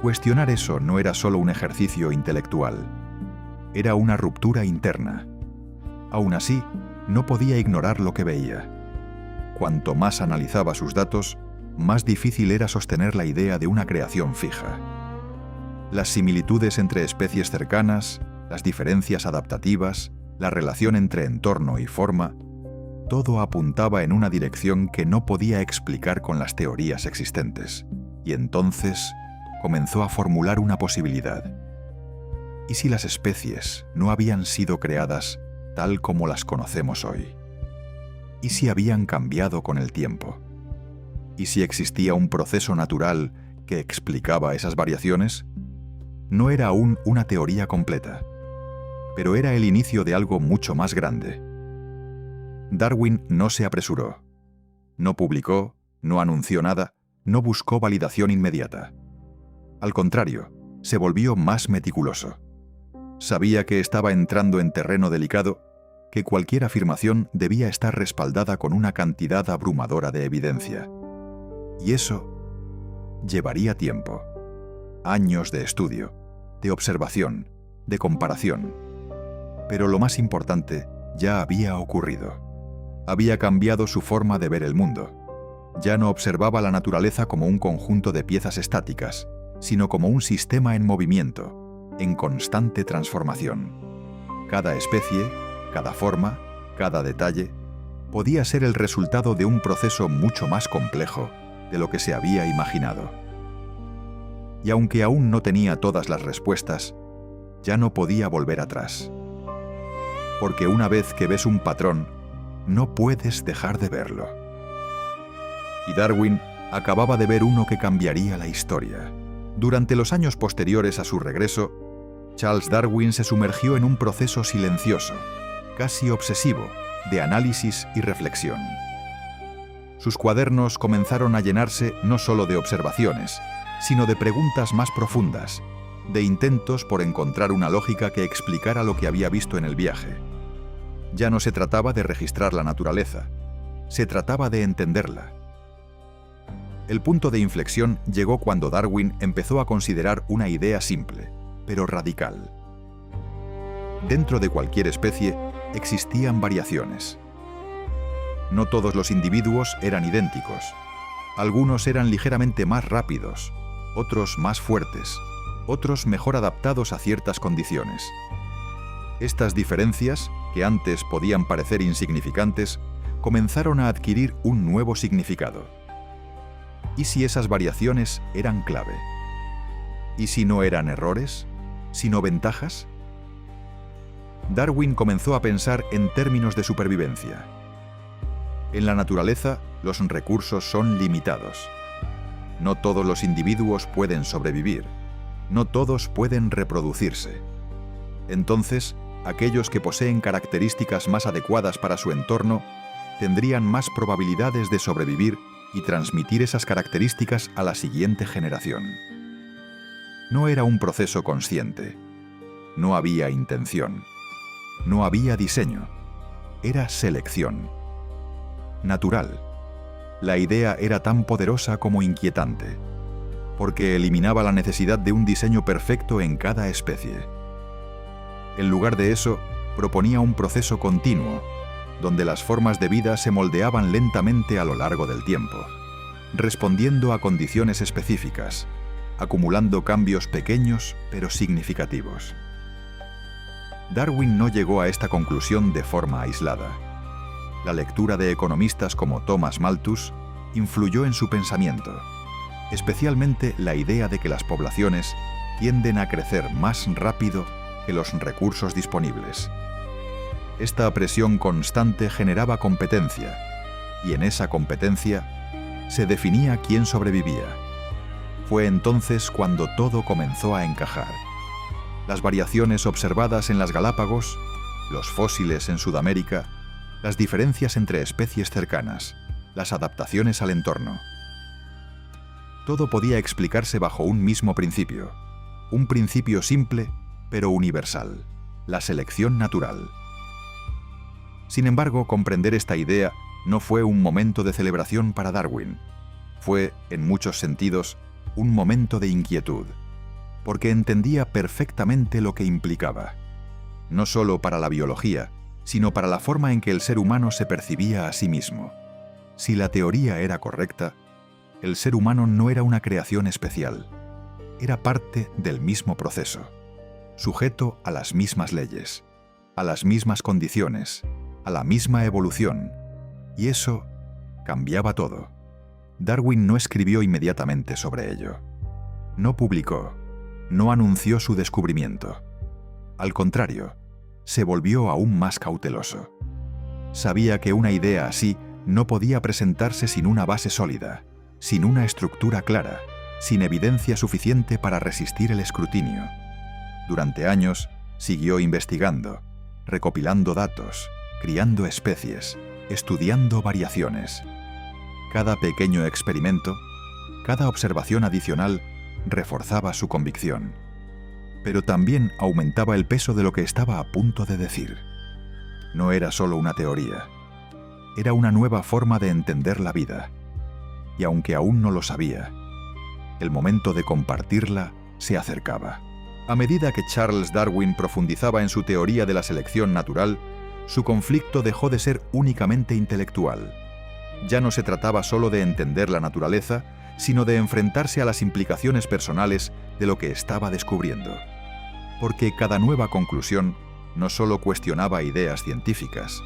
Cuestionar eso no era solo un ejercicio intelectual, era una ruptura interna. Aún así, no podía ignorar lo que veía. Cuanto más analizaba sus datos, más difícil era sostener la idea de una creación fija. Las similitudes entre especies cercanas, las diferencias adaptativas, la relación entre entorno y forma, todo apuntaba en una dirección que no podía explicar con las teorías existentes. Y entonces comenzó a formular una posibilidad. ¿Y si las especies no habían sido creadas tal como las conocemos hoy? ¿Y si habían cambiado con el tiempo? ¿Y si existía un proceso natural que explicaba esas variaciones? No era aún una teoría completa, pero era el inicio de algo mucho más grande. Darwin no se apresuró. No publicó, no anunció nada, no buscó validación inmediata. Al contrario, se volvió más meticuloso. Sabía que estaba entrando en terreno delicado, que cualquier afirmación debía estar respaldada con una cantidad abrumadora de evidencia. Y eso llevaría tiempo, años de estudio, de observación, de comparación. Pero lo más importante ya había ocurrido. Había cambiado su forma de ver el mundo. Ya no observaba la naturaleza como un conjunto de piezas estáticas, sino como un sistema en movimiento, en constante transformación. Cada especie, cada forma, cada detalle, podía ser el resultado de un proceso mucho más complejo de lo que se había imaginado. Y aunque aún no tenía todas las respuestas, ya no podía volver atrás. Porque una vez que ves un patrón, no puedes dejar de verlo. Y Darwin acababa de ver uno que cambiaría la historia. Durante los años posteriores a su regreso, Charles Darwin se sumergió en un proceso silencioso, casi obsesivo, de análisis y reflexión. Sus cuadernos comenzaron a llenarse no solo de observaciones, sino de preguntas más profundas, de intentos por encontrar una lógica que explicara lo que había visto en el viaje. Ya no se trataba de registrar la naturaleza, se trataba de entenderla. El punto de inflexión llegó cuando Darwin empezó a considerar una idea simple, pero radical. Dentro de cualquier especie existían variaciones. No todos los individuos eran idénticos. Algunos eran ligeramente más rápidos, otros más fuertes, otros mejor adaptados a ciertas condiciones. Estas diferencias, que antes podían parecer insignificantes, comenzaron a adquirir un nuevo significado. ¿Y si esas variaciones eran clave? ¿Y si no eran errores, sino ventajas? Darwin comenzó a pensar en términos de supervivencia. En la naturaleza, los recursos son limitados. No todos los individuos pueden sobrevivir. No todos pueden reproducirse. Entonces, aquellos que poseen características más adecuadas para su entorno tendrían más probabilidades de sobrevivir y transmitir esas características a la siguiente generación. No era un proceso consciente. No había intención. No había diseño. Era selección. Natural. La idea era tan poderosa como inquietante, porque eliminaba la necesidad de un diseño perfecto en cada especie. En lugar de eso, proponía un proceso continuo, donde las formas de vida se moldeaban lentamente a lo largo del tiempo, respondiendo a condiciones específicas, acumulando cambios pequeños pero significativos. Darwin no llegó a esta conclusión de forma aislada. La lectura de economistas como Thomas Malthus influyó en su pensamiento, especialmente la idea de que las poblaciones tienden a crecer más rápido que los recursos disponibles. Esta presión constante generaba competencia, y en esa competencia se definía quién sobrevivía. Fue entonces cuando todo comenzó a encajar. Las variaciones observadas en las Galápagos, los fósiles en Sudamérica, las diferencias entre especies cercanas, las adaptaciones al entorno. Todo podía explicarse bajo un mismo principio, un principio simple pero universal, la selección natural. Sin embargo, comprender esta idea no fue un momento de celebración para Darwin. Fue, en muchos sentidos, un momento de inquietud, porque entendía perfectamente lo que implicaba, no solo para la biología, sino para la forma en que el ser humano se percibía a sí mismo. Si la teoría era correcta, el ser humano no era una creación especial, era parte del mismo proceso, sujeto a las mismas leyes, a las mismas condiciones, a la misma evolución, y eso cambiaba todo. Darwin no escribió inmediatamente sobre ello. No publicó, no anunció su descubrimiento. Al contrario, se volvió aún más cauteloso. Sabía que una idea así no podía presentarse sin una base sólida, sin una estructura clara, sin evidencia suficiente para resistir el escrutinio. Durante años, siguió investigando, recopilando datos, criando especies, estudiando variaciones. Cada pequeño experimento, cada observación adicional, reforzaba su convicción. Pero también aumentaba el peso de lo que estaba a punto de decir. No era solo una teoría. Era una nueva forma de entender la vida. Y aunque aún no lo sabía, el momento de compartirla se acercaba. A medida que Charles Darwin profundizaba en su teoría de la selección natural, su conflicto dejó de ser únicamente intelectual. Ya no se trataba solo de entender la naturaleza, sino de enfrentarse a las implicaciones personales de lo que estaba descubriendo. Porque cada nueva conclusión no solo cuestionaba ideas científicas,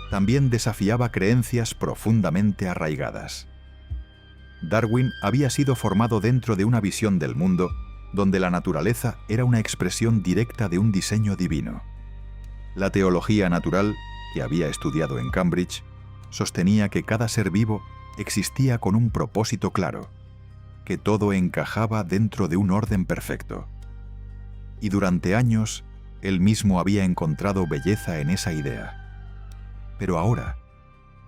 también desafiaba creencias profundamente arraigadas. Darwin había sido formado dentro de una visión del mundo donde la naturaleza era una expresión directa de un diseño divino. La teología natural, que había estudiado en Cambridge, sostenía que cada ser vivo existía con un propósito claro, que todo encajaba dentro de un orden perfecto. Y durante años, él mismo había encontrado belleza en esa idea. Pero ahora,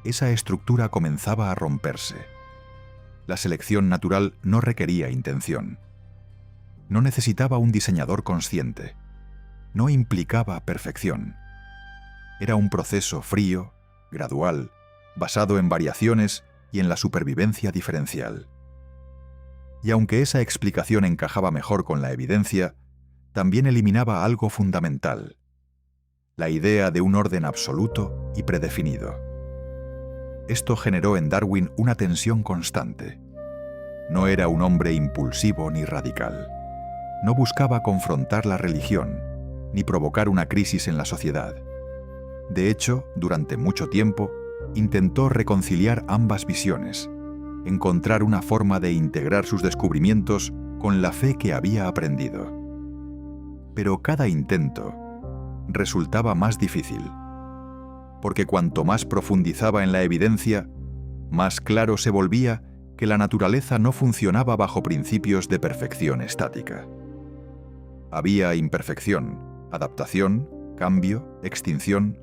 esa estructura comenzaba a romperse. La selección natural no requería intención. No necesitaba un diseñador consciente. No implicaba perfección. Era un proceso frío, gradual, basado en variaciones y en la supervivencia diferencial. Y aunque esa explicación encajaba mejor con la evidencia, también eliminaba algo fundamental: la idea de un orden absoluto y predefinido. Esto generó en Darwin una tensión constante. No era un hombre impulsivo ni radical. No buscaba confrontar la religión, ni provocar una crisis en la sociedad. De hecho, durante mucho tiempo, intentó reconciliar ambas visiones, encontrar una forma de integrar sus descubrimientos con la fe que había aprendido. Pero cada intento resultaba más difícil, porque cuanto más profundizaba en la evidencia, más claro se volvía que la naturaleza no funcionaba bajo principios de perfección estática. Había imperfección, adaptación, cambio, extinción.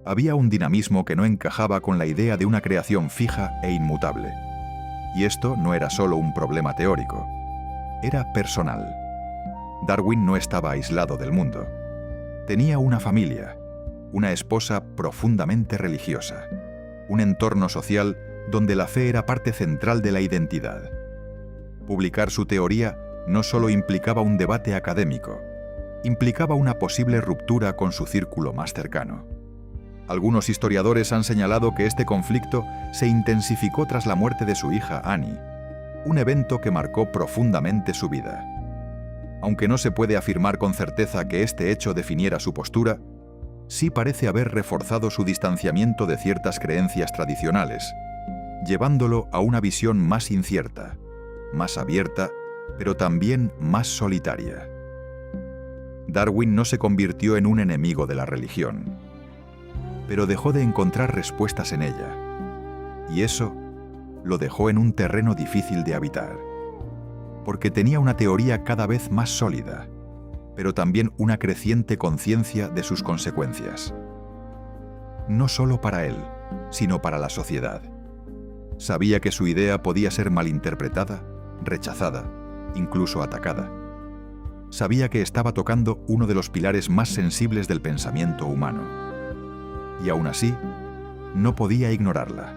Había un dinamismo que no encajaba con la idea de una creación fija e inmutable. Y esto no era solo un problema teórico, era personal. Darwin no estaba aislado del mundo. Tenía una familia, una esposa profundamente religiosa, un entorno social donde la fe era parte central de la identidad. Publicar su teoría no solo implicaba un debate académico, implicaba una posible ruptura con su círculo más cercano. Algunos historiadores han señalado que este conflicto se intensificó tras la muerte de su hija Annie, un evento que marcó profundamente su vida. Aunque no se puede afirmar con certeza que este hecho definiera su postura, sí parece haber reforzado su distanciamiento de ciertas creencias tradicionales, llevándolo a una visión más incierta, más abierta, pero también más solitaria. Darwin no se convirtió en un enemigo de la religión, pero dejó de encontrar respuestas en ella, y eso lo dejó en un terreno difícil de habitar, porque tenía una teoría cada vez más sólida, pero también una creciente conciencia de sus consecuencias. No solo para él, sino para la sociedad. Sabía que su idea podía ser malinterpretada, rechazada, incluso atacada. Sabía que estaba tocando uno de los pilares más sensibles del pensamiento humano. Y aún así, no podía ignorarla.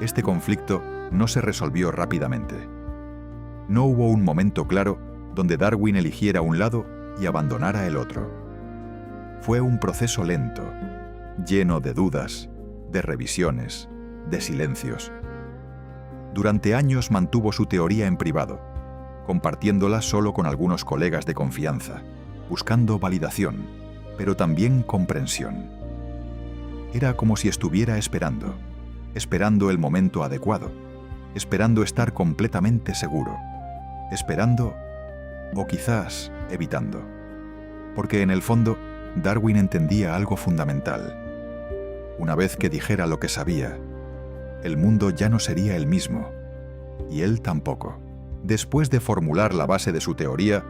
Este conflicto no se resolvió rápidamente. No hubo un momento claro donde Darwin eligiera un lado y abandonara el otro. Fue un proceso lento, lleno de dudas, de revisiones, de silencios. Durante años mantuvo su teoría en privado, compartiéndola solo con algunos colegas de confianza, buscando validación, pero también comprensión. Era como si estuviera esperando el momento adecuado, esperando estar completamente seguro, esperando o quizás evitando. Porque en el fondo, Darwin entendía algo fundamental. Una vez que dijera lo que sabía, el mundo ya no sería el mismo, y él tampoco. Después de formular la base de su teoría,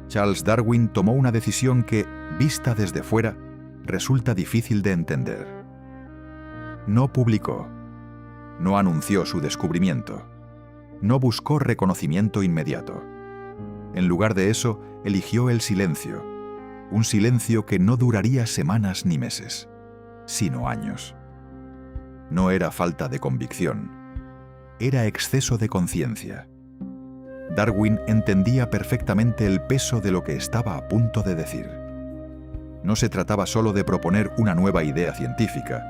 Charles Darwin tomó una decisión que, vista desde fuera, resulta difícil de entender. No publicó, no anunció su descubrimiento, no buscó reconocimiento inmediato. En lugar de eso, eligió el silencio, un silencio que no duraría semanas ni meses, sino años. No era falta de convicción, era exceso de conciencia. Darwin entendía perfectamente el peso de lo que estaba a punto de decir. no se trataba solo de proponer una nueva idea científica,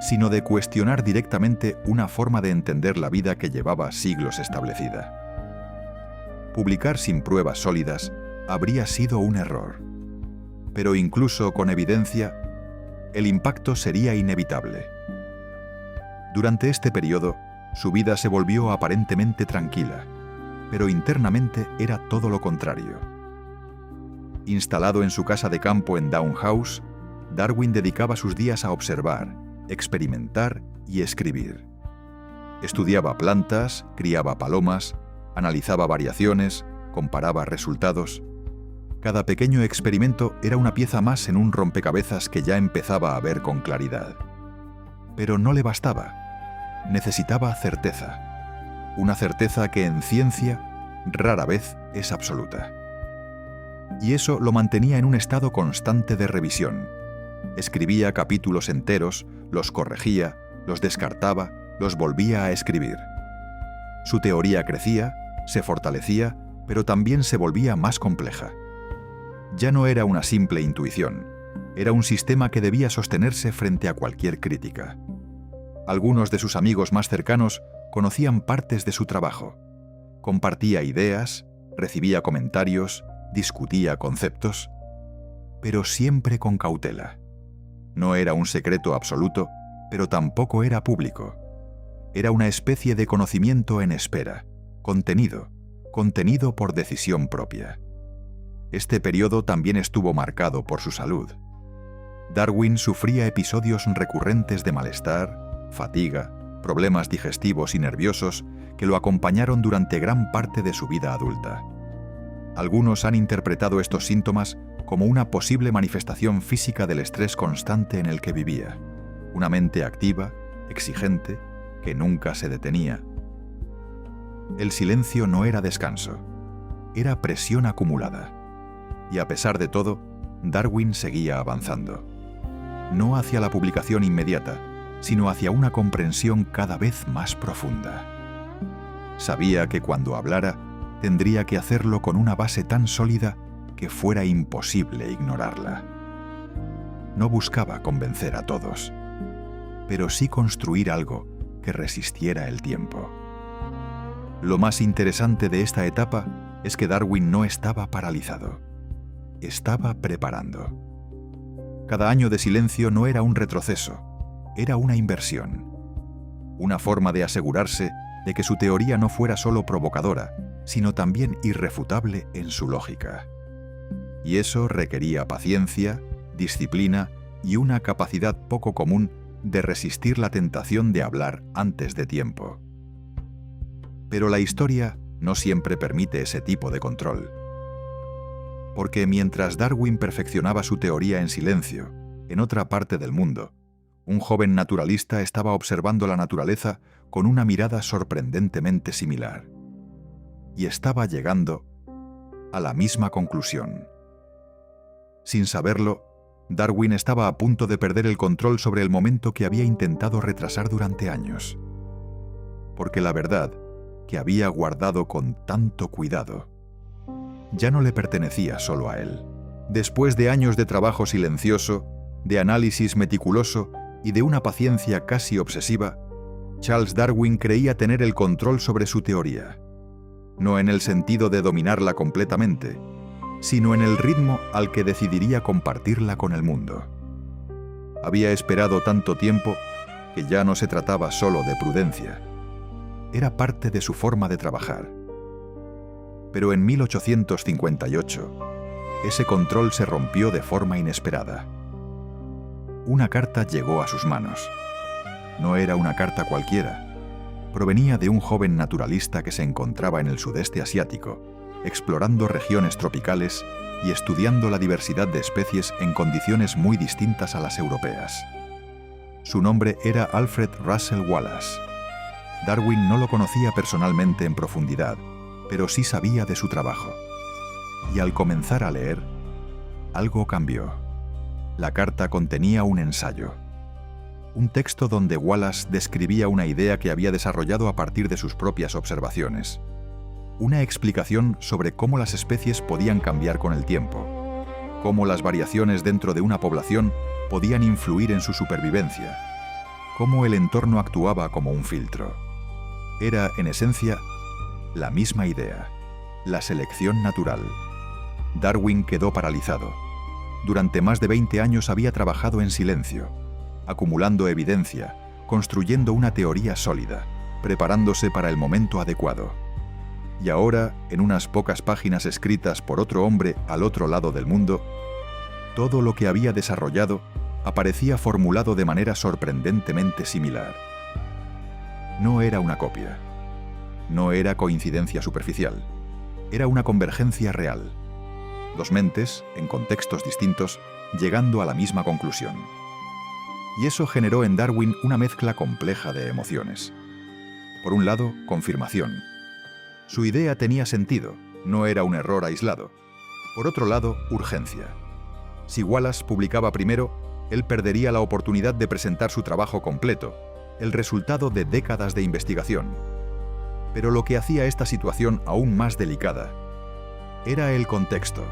sino de cuestionar directamente una forma de entender la vida que llevaba siglos establecida. Publicar sin pruebas sólidas habría sido un error, pero incluso con evidencia, el impacto sería inevitable. Durante este periodo, su vida se volvió aparentemente tranquila, pero internamente era todo lo contrario. Instalado en su casa de campo en Down House, Darwin dedicaba sus días a observar, experimentar y escribir. Estudiaba plantas, criaba palomas, analizaba variaciones, comparaba resultados. Cada pequeño experimento era una pieza más en un rompecabezas que ya empezaba a ver con claridad. Pero no le bastaba. Necesitaba certeza. Una certeza que en ciencia rara vez es absoluta. Y eso lo mantenía en un estado constante de revisión. Escribía capítulos enteros, los corregía, los descartaba, los volvía a escribir. Su teoría crecía, se fortalecía, pero también se volvía más compleja. Ya no era una simple intuición, era un sistema que debía sostenerse frente a cualquier crítica. Algunos de sus amigos más cercanos conocían partes de su trabajo. Compartía ideas, recibía comentarios, discutía conceptos, pero siempre con cautela. No era un secreto absoluto, pero tampoco era público. Era una especie de conocimiento en espera, contenido por decisión propia. Este periodo también estuvo marcado por su salud. Darwin sufría episodios recurrentes de malestar, fatiga, problemas digestivos y nerviosos que lo acompañaron durante gran parte de su vida adulta. Algunos han interpretado estos síntomas como una posible manifestación física del estrés constante en el que vivía, una mente activa, exigente, que nunca se detenía. El silencio no era descanso, era presión acumulada. Y a pesar de todo, Darwin seguía avanzando. No hacia la publicación inmediata, sino hacia una comprensión cada vez más profunda. Sabía que cuando hablara, tendría que hacerlo con una base tan sólida que fuera imposible ignorarla. No buscaba convencer a todos, pero sí construir algo que resistiera el tiempo. Lo más interesante de esta etapa es que Darwin no estaba paralizado. Estaba preparando. Cada año de silencio no era un retroceso, era una inversión. Una forma de asegurarse de que su teoría no fuera solo provocadora, sino también irrefutable en su lógica. Y eso requería paciencia, disciplina y una capacidad poco común de resistir la tentación de hablar antes de tiempo. Pero la historia no siempre permite ese tipo de control. Porque mientras Darwin perfeccionaba su teoría en silencio, en otra parte del mundo, un joven naturalista estaba observando la naturaleza con una mirada sorprendentemente similar. Y estaba llegando a la misma conclusión. Sin saberlo, Darwin estaba a punto de perder el control sobre el momento que había intentado retrasar durante años. Porque la verdad, que había guardado con tanto cuidado, ya no le pertenecía solo a él. Después de años de trabajo silencioso, de análisis meticuloso y de una paciencia casi obsesiva, Charles Darwin creía tener el control sobre su teoría. No en el sentido de dominarla completamente, sino en el ritmo al que decidiría compartirla con el mundo. Había esperado tanto tiempo que ya no se trataba solo de prudencia. Era parte de su forma de trabajar. Pero en 1858, ese control se rompió de forma inesperada. Una carta llegó a sus manos. No era una carta cualquiera. Provenía de un joven naturalista que se encontraba en el sudeste asiático, explorando regiones tropicales y estudiando la diversidad de especies en condiciones muy distintas a las europeas. Su nombre era Alfred Russel Wallace. Darwin no lo conocía personalmente en profundidad, pero sí sabía de su trabajo. Y al comenzar a leer, algo cambió. La carta contenía un ensayo. Un texto donde Wallace describía una idea que había desarrollado a partir de sus propias observaciones. Una explicación sobre cómo las especies podían cambiar con el tiempo, cómo las variaciones dentro de una población podían influir en su supervivencia, cómo el entorno actuaba como un filtro. Era, en esencia, la misma idea, la selección natural. Darwin quedó paralizado. Durante más de 20 años había trabajado en silencio, acumulando evidencia, construyendo una teoría sólida, preparándose para el momento adecuado. Y ahora, en unas pocas páginas escritas por otro hombre al otro lado del mundo, todo lo que había desarrollado aparecía formulado de manera sorprendentemente similar. No era una copia. No era coincidencia superficial. Era una convergencia real. Dos mentes, en contextos distintos, llegando a la misma conclusión. Y eso generó en Darwin una mezcla compleja de emociones. Por un lado, confirmación. Su idea tenía sentido, no era un error aislado. Por otro lado, urgencia. Si Wallace publicaba primero, él perdería la oportunidad de presentar su trabajo completo, el resultado de décadas de investigación. Pero lo que hacía esta situación aún más delicada era el contexto.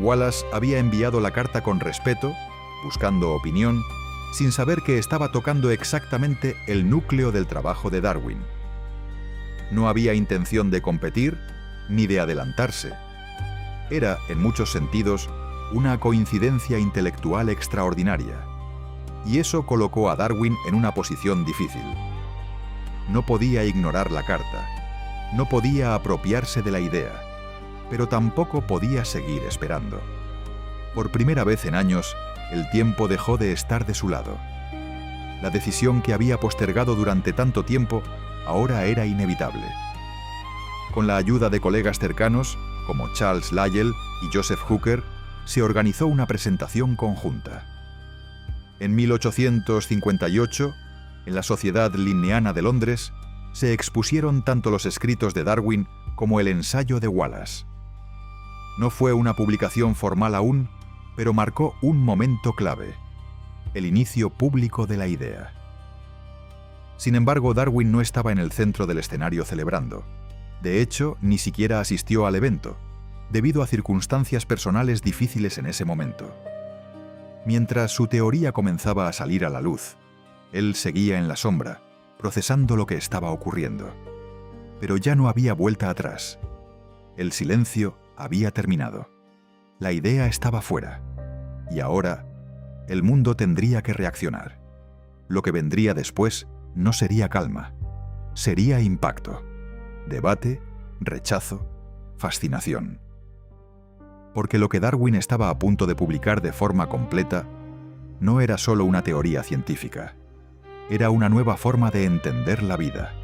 Wallace había enviado la carta con respeto, buscando opinión, sin saber que estaba tocando exactamente el núcleo del trabajo de Darwin. No había intención de competir ni de adelantarse. Era, en muchos sentidos, una coincidencia intelectual extraordinaria. Y eso colocó a Darwin en una posición difícil. No podía ignorar la carta, no podía apropiarse de la idea, pero tampoco podía seguir esperando. Por primera vez en años, el tiempo dejó de estar de su lado. La decisión que había postergado durante tanto tiempo ahora era inevitable. Con la ayuda de colegas cercanos, como Charles Lyell y Joseph Hooker, se organizó una presentación conjunta. En 1858, en la Sociedad Linneana de Londres, se expusieron tanto los escritos de Darwin como el ensayo de Wallace. No fue una publicación formal aún, pero marcó un momento clave, el inicio público de la idea. Sin embargo, Darwin no estaba en el centro del escenario celebrando. De hecho, ni siquiera asistió al evento, debido a circunstancias personales difíciles en ese momento. Mientras su teoría comenzaba a salir a la luz, él seguía en la sombra, procesando lo que estaba ocurriendo. Pero ya no había vuelta atrás. El silencio había terminado. La idea estaba fuera. Y ahora, el mundo tendría que reaccionar. Lo que vendría después no sería calma, sería impacto, debate, rechazo, fascinación. Porque lo que Darwin estaba a punto de publicar de forma completa no era solo una teoría científica, era una nueva forma de entender la vida.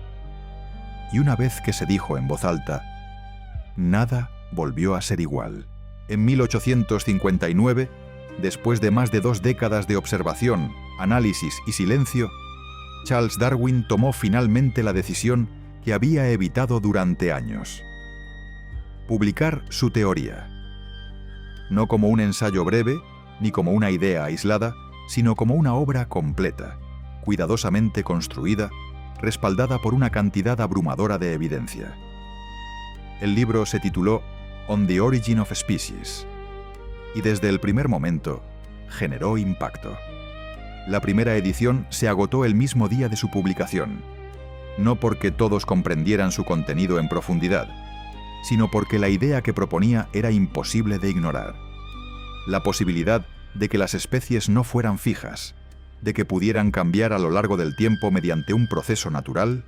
Y una vez que se dijo en voz alta, nada volvió a ser igual. En 1859, después de más de 2 décadas de observación, análisis y silencio, Charles Darwin tomó finalmente la decisión que había evitado durante años: publicar su teoría. No como un ensayo breve, ni como una idea aislada, sino como una obra completa, cuidadosamente construida, respaldada por una cantidad abrumadora de evidencia. El libro se tituló On the Origin of Species, y desde el primer momento generó impacto. La primera edición se agotó el mismo día de su publicación, no porque todos comprendieran su contenido en profundidad, sino porque la idea que proponía era imposible de ignorar. La posibilidad de que las especies no fueran fijas, de que pudieran cambiar a lo largo del tiempo mediante un proceso natural,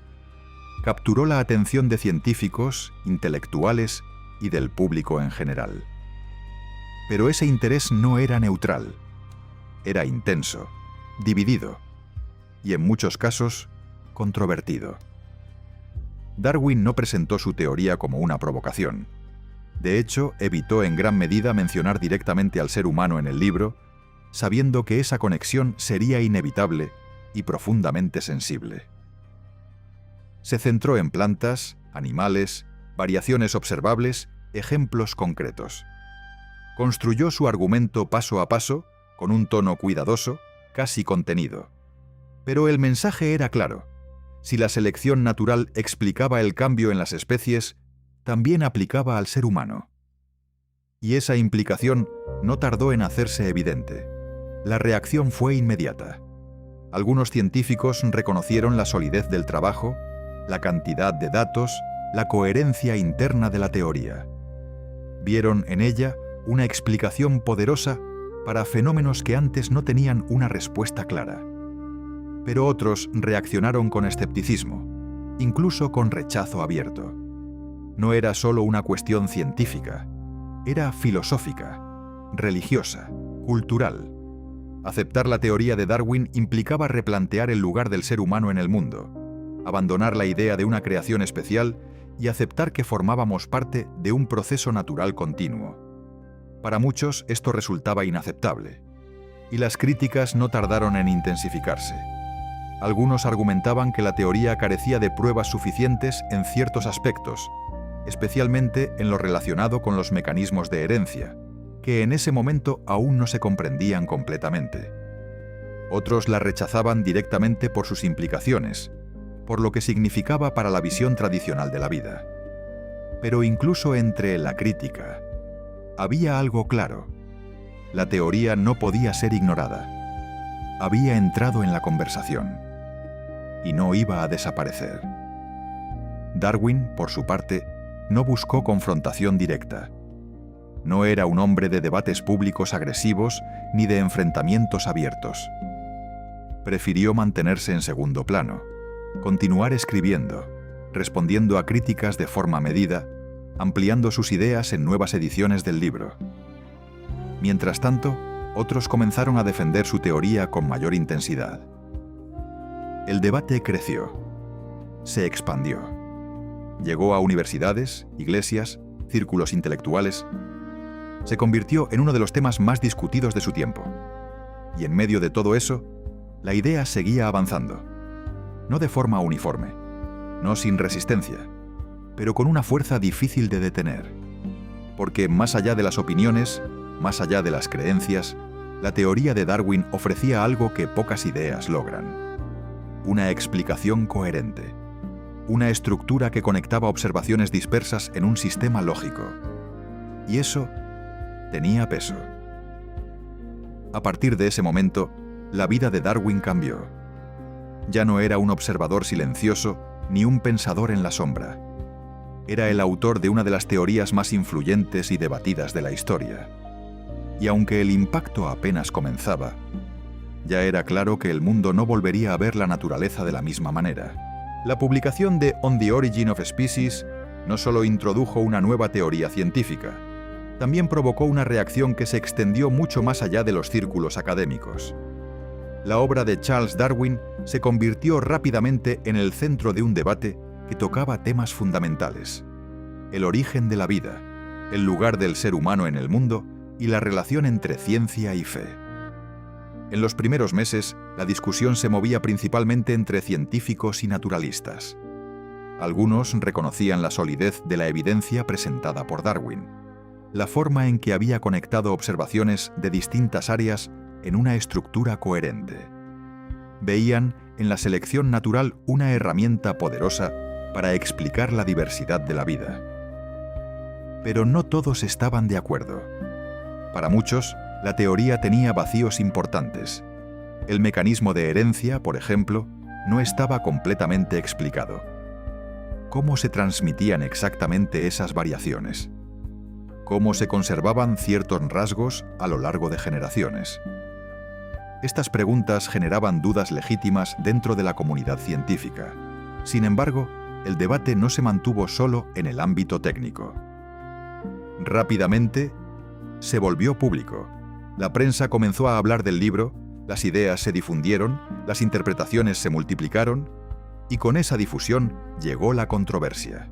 capturó la atención de científicos, intelectuales y del público en general. Pero ese interés no era neutral, era intenso, dividido y, en muchos casos, controvertido. Darwin no presentó su teoría como una provocación. De hecho, evitó en gran medida mencionar directamente al ser humano en el libro, sabiendo que esa conexión sería inevitable y profundamente sensible. Se centró en plantas, animales, variaciones observables, ejemplos concretos. Construyó su argumento paso a paso, con un tono cuidadoso, casi contenido. Pero el mensaje era claro: si la selección natural explicaba el cambio en las especies, también aplicaba al ser humano. Y esa implicación no tardó en hacerse evidente. La reacción fue inmediata. Algunos científicos reconocieron la solidez del trabajo, la cantidad de datos, la coherencia interna de la teoría. Vieron en ella una explicación poderosa para fenómenos que antes no tenían una respuesta clara. Pero otros reaccionaron con escepticismo, incluso con rechazo abierto. No era solo una cuestión científica, era filosófica, religiosa, cultural. Aceptar la teoría de Darwin implicaba replantear el lugar del ser humano en el mundo, abandonar la idea de una creación especial y aceptar que formábamos parte de un proceso natural continuo. Para muchos esto resultaba inaceptable, y las críticas no tardaron en intensificarse. Algunos argumentaban que la teoría carecía de pruebas suficientes en ciertos aspectos, especialmente en lo relacionado con los mecanismos de herencia, que en ese momento aún no se comprendían completamente. Otros la rechazaban directamente por sus implicaciones, por lo que significaba para la visión tradicional de la vida. Pero incluso entre la crítica, había algo claro. La teoría no podía ser ignorada. Había entrado en la conversación y no iba a desaparecer. Darwin, por su parte, no buscó confrontación directa. No era un hombre de debates públicos agresivos ni de enfrentamientos abiertos. Prefirió mantenerse en segundo plano, continuar escribiendo, respondiendo a críticas de forma medida, ampliando sus ideas en nuevas ediciones del libro. Mientras tanto, otros comenzaron a defender su teoría con mayor intensidad. El debate creció, se expandió. Llegó a universidades, iglesias, círculos intelectuales. Se convirtió en uno de los temas más discutidos de su tiempo. Y en medio de todo eso, la idea seguía avanzando. No de forma uniforme, no sin resistencia, pero con una fuerza difícil de detener. Porque más allá de las opiniones, más allá de las creencias, la teoría de Darwin ofrecía algo que pocas ideas logran. Una explicación coherente. Una estructura que conectaba observaciones dispersas en un sistema lógico. Y eso tenía peso. A partir de ese momento, la vida de Darwin cambió. Ya no era un observador silencioso ni un pensador en la sombra. Era el autor de una de las teorías más influyentes y debatidas de la historia. Y aunque el impacto apenas comenzaba, ya era claro que el mundo no volvería a ver la naturaleza de la misma manera. La publicación de On the Origin of Species no solo introdujo una nueva teoría científica, también provocó una reacción que se extendió mucho más allá de los círculos académicos. La obra de Charles Darwin se convirtió rápidamente en el centro de un debate que tocaba temas fundamentales: el origen de la vida, el lugar del ser humano en el mundo y la relación entre ciencia y fe. En los primeros meses, la discusión se movía principalmente entre científicos y naturalistas. Algunos reconocían la solidez de la evidencia presentada por Darwin, la forma en que había conectado observaciones de distintas áreas en una estructura coherente. Veían en la selección natural una herramienta poderosa para explicar la diversidad de la vida. Pero no todos estaban de acuerdo. Para muchos, la teoría tenía vacíos importantes. El mecanismo de herencia, por ejemplo, no estaba completamente explicado. ¿Cómo se transmitían exactamente esas variaciones? ¿Cómo se conservaban ciertos rasgos a lo largo de generaciones? Estas preguntas generaban dudas legítimas dentro de la comunidad científica. Sin embargo, el debate no se mantuvo solo en el ámbito técnico. Rápidamente, se volvió público. La prensa comenzó a hablar del libro, las ideas se difundieron, las interpretaciones se multiplicaron, y con esa difusión llegó la controversia.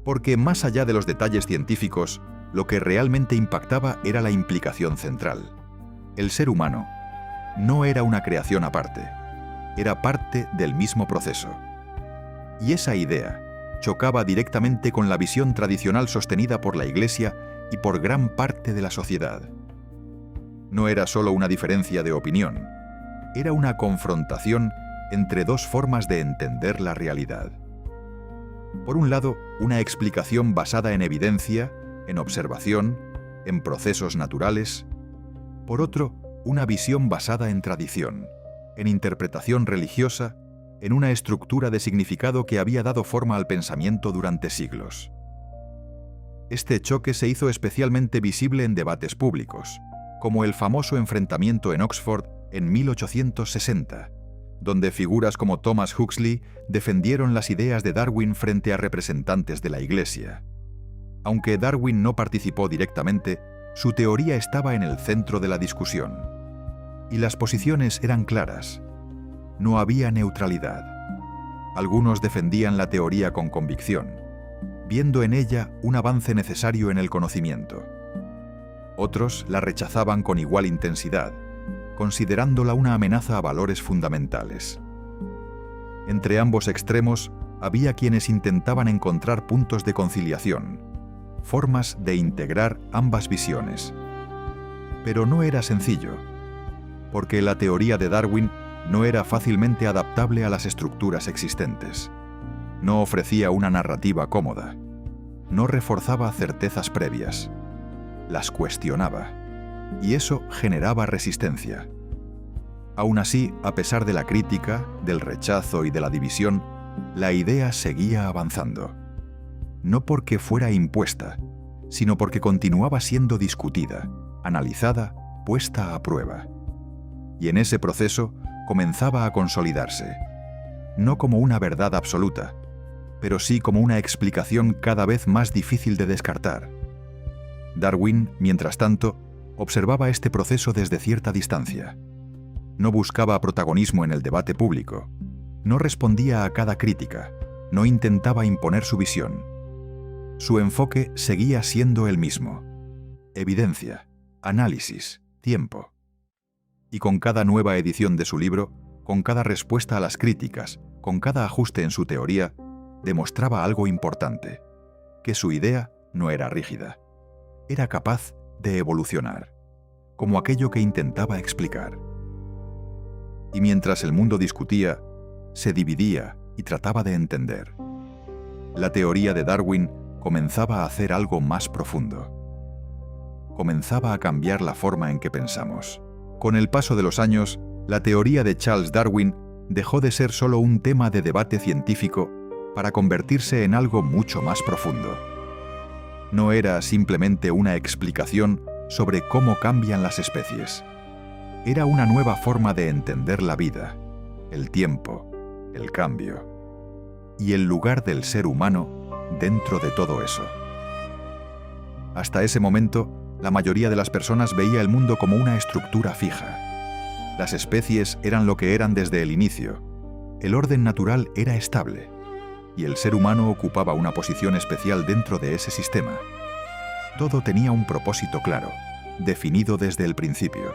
Porque más allá de los detalles científicos, lo que realmente impactaba era la implicación central. El ser humano no era una creación aparte, era parte del mismo proceso. Y esa idea chocaba directamente con la visión tradicional sostenida por la Iglesia y por gran parte de la sociedad. No era solo una diferencia de opinión, era una confrontación entre dos formas de entender la realidad. Por un lado, una explicación basada en evidencia, en observación, en procesos naturales. Por otro, una visión basada en tradición, en interpretación religiosa, en una estructura de significado que había dado forma al pensamiento durante siglos. Este choque se hizo especialmente visible en debates públicos, como el famoso enfrentamiento en Oxford en 1860, donde figuras como Thomas Huxley defendieron las ideas de Darwin frente a representantes de la Iglesia. Aunque Darwin no participó directamente, su teoría estaba en el centro de la discusión. Y las posiciones eran claras. No había neutralidad. Algunos defendían la teoría con convicción, viendo en ella un avance necesario en el conocimiento. Otros la rechazaban con igual intensidad, considerándola una amenaza a valores fundamentales. Entre ambos extremos había quienes intentaban encontrar puntos de conciliación, formas de integrar ambas visiones. Pero no era sencillo, porque la teoría de Darwin no era fácilmente adaptable a las estructuras existentes. No ofrecía una narrativa cómoda. No reforzaba certezas previas. Las cuestionaba. Y eso generaba resistencia. Aún así, a pesar de la crítica, del rechazo y de la división, la idea seguía avanzando. No porque fuera impuesta, sino porque continuaba siendo discutida, analizada, puesta a prueba. Y en ese proceso comenzaba a consolidarse, no como una verdad absoluta, pero sí como una explicación cada vez más difícil de descartar. Darwin, mientras tanto, observaba este proceso desde cierta distancia. No buscaba protagonismo en el debate público, no respondía a cada crítica, no intentaba imponer su visión. Su enfoque seguía siendo el mismo: evidencia, análisis, tiempo. Y con cada nueva edición de su libro, con cada respuesta a las críticas, con cada ajuste en su teoría, demostraba algo importante: que su idea no era rígida. Era capaz de evolucionar, como aquello que intentaba explicar. Y mientras el mundo discutía, se dividía y trataba de entender, la teoría de Darwin comenzaba a hacer algo más profundo. Comenzaba a cambiar la forma en que pensamos. Con el paso de los años, la teoría de Charles Darwin dejó de ser solo un tema de debate científico para convertirse en algo mucho más profundo. No era simplemente una explicación sobre cómo cambian las especies. Era una nueva forma de entender la vida, el tiempo, el cambio y el lugar del ser humano dentro de todo eso. Hasta ese momento, la mayoría de las personas veía el mundo como una estructura fija. Las especies eran lo que eran desde el inicio. El orden natural era estable, y el ser humano ocupaba una posición especial dentro de ese sistema. Todo tenía un propósito claro, definido desde el principio.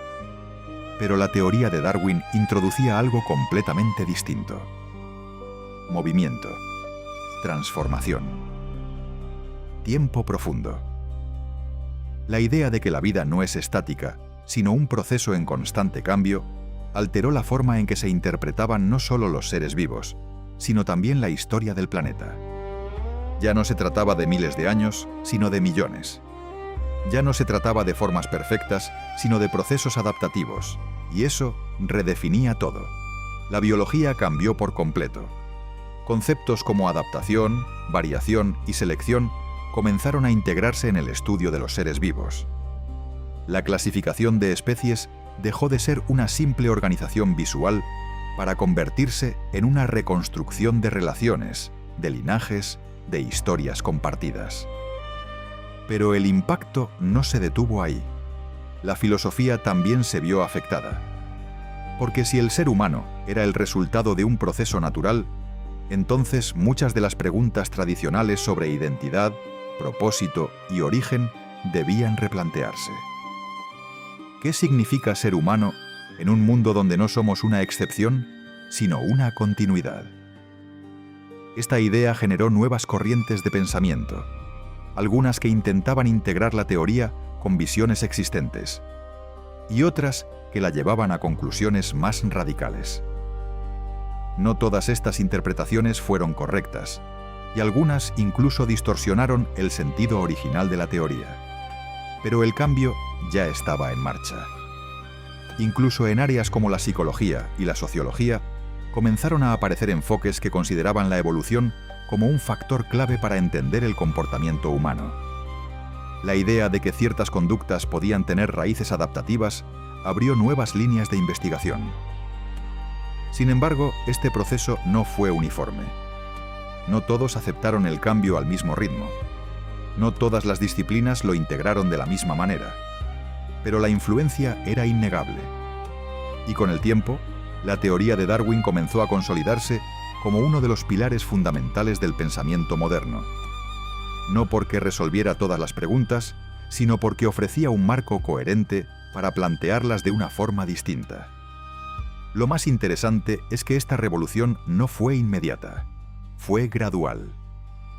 Pero la teoría de Darwin introducía algo completamente distinto: movimiento, transformación, tiempo profundo. La idea de que la vida no es estática, sino un proceso en constante cambio, alteró la forma en que se interpretaban no solo los seres vivos, sino también la historia del planeta. Ya no se trataba de miles de años, sino de millones. Ya no se trataba de formas perfectas, sino de procesos adaptativos, y eso redefinía todo. La biología cambió por completo. Conceptos como adaptación, variación y selección comenzaron a integrarse en el estudio de los seres vivos. La clasificación de especies dejó de ser una simple organización visual para convertirse en una reconstrucción de relaciones, de linajes, de historias compartidas. Pero el impacto no se detuvo ahí. La filosofía también se vio afectada. Porque si el ser humano era el resultado de un proceso natural, entonces muchas de las preguntas tradicionales sobre identidad, propósito y origen debían replantearse. ¿Qué significa ser humano en un mundo donde no somos una excepción, sino una continuidad? Esta idea generó nuevas corrientes de pensamiento, algunas que intentaban integrar la teoría con visiones existentes, y otras que la llevaban a conclusiones más radicales. No todas estas interpretaciones fueron correctas, y algunas incluso distorsionaron el sentido original de la teoría. Pero el cambio ya estaba en marcha. Incluso en áreas como la psicología y la sociología, comenzaron a aparecer enfoques que consideraban la evolución como un factor clave para entender el comportamiento humano. La idea de que ciertas conductas podían tener raíces adaptativas abrió nuevas líneas de investigación. Sin embargo, este proceso no fue uniforme. No todos aceptaron el cambio al mismo ritmo. No todas las disciplinas lo integraron de la misma manera. Pero la influencia era innegable. Y con el tiempo, la teoría de Darwin comenzó a consolidarse como uno de los pilares fundamentales del pensamiento moderno. No porque resolviera todas las preguntas, sino porque ofrecía un marco coherente para plantearlas de una forma distinta. Lo más interesante es que esta revolución no fue inmediata, fue gradual,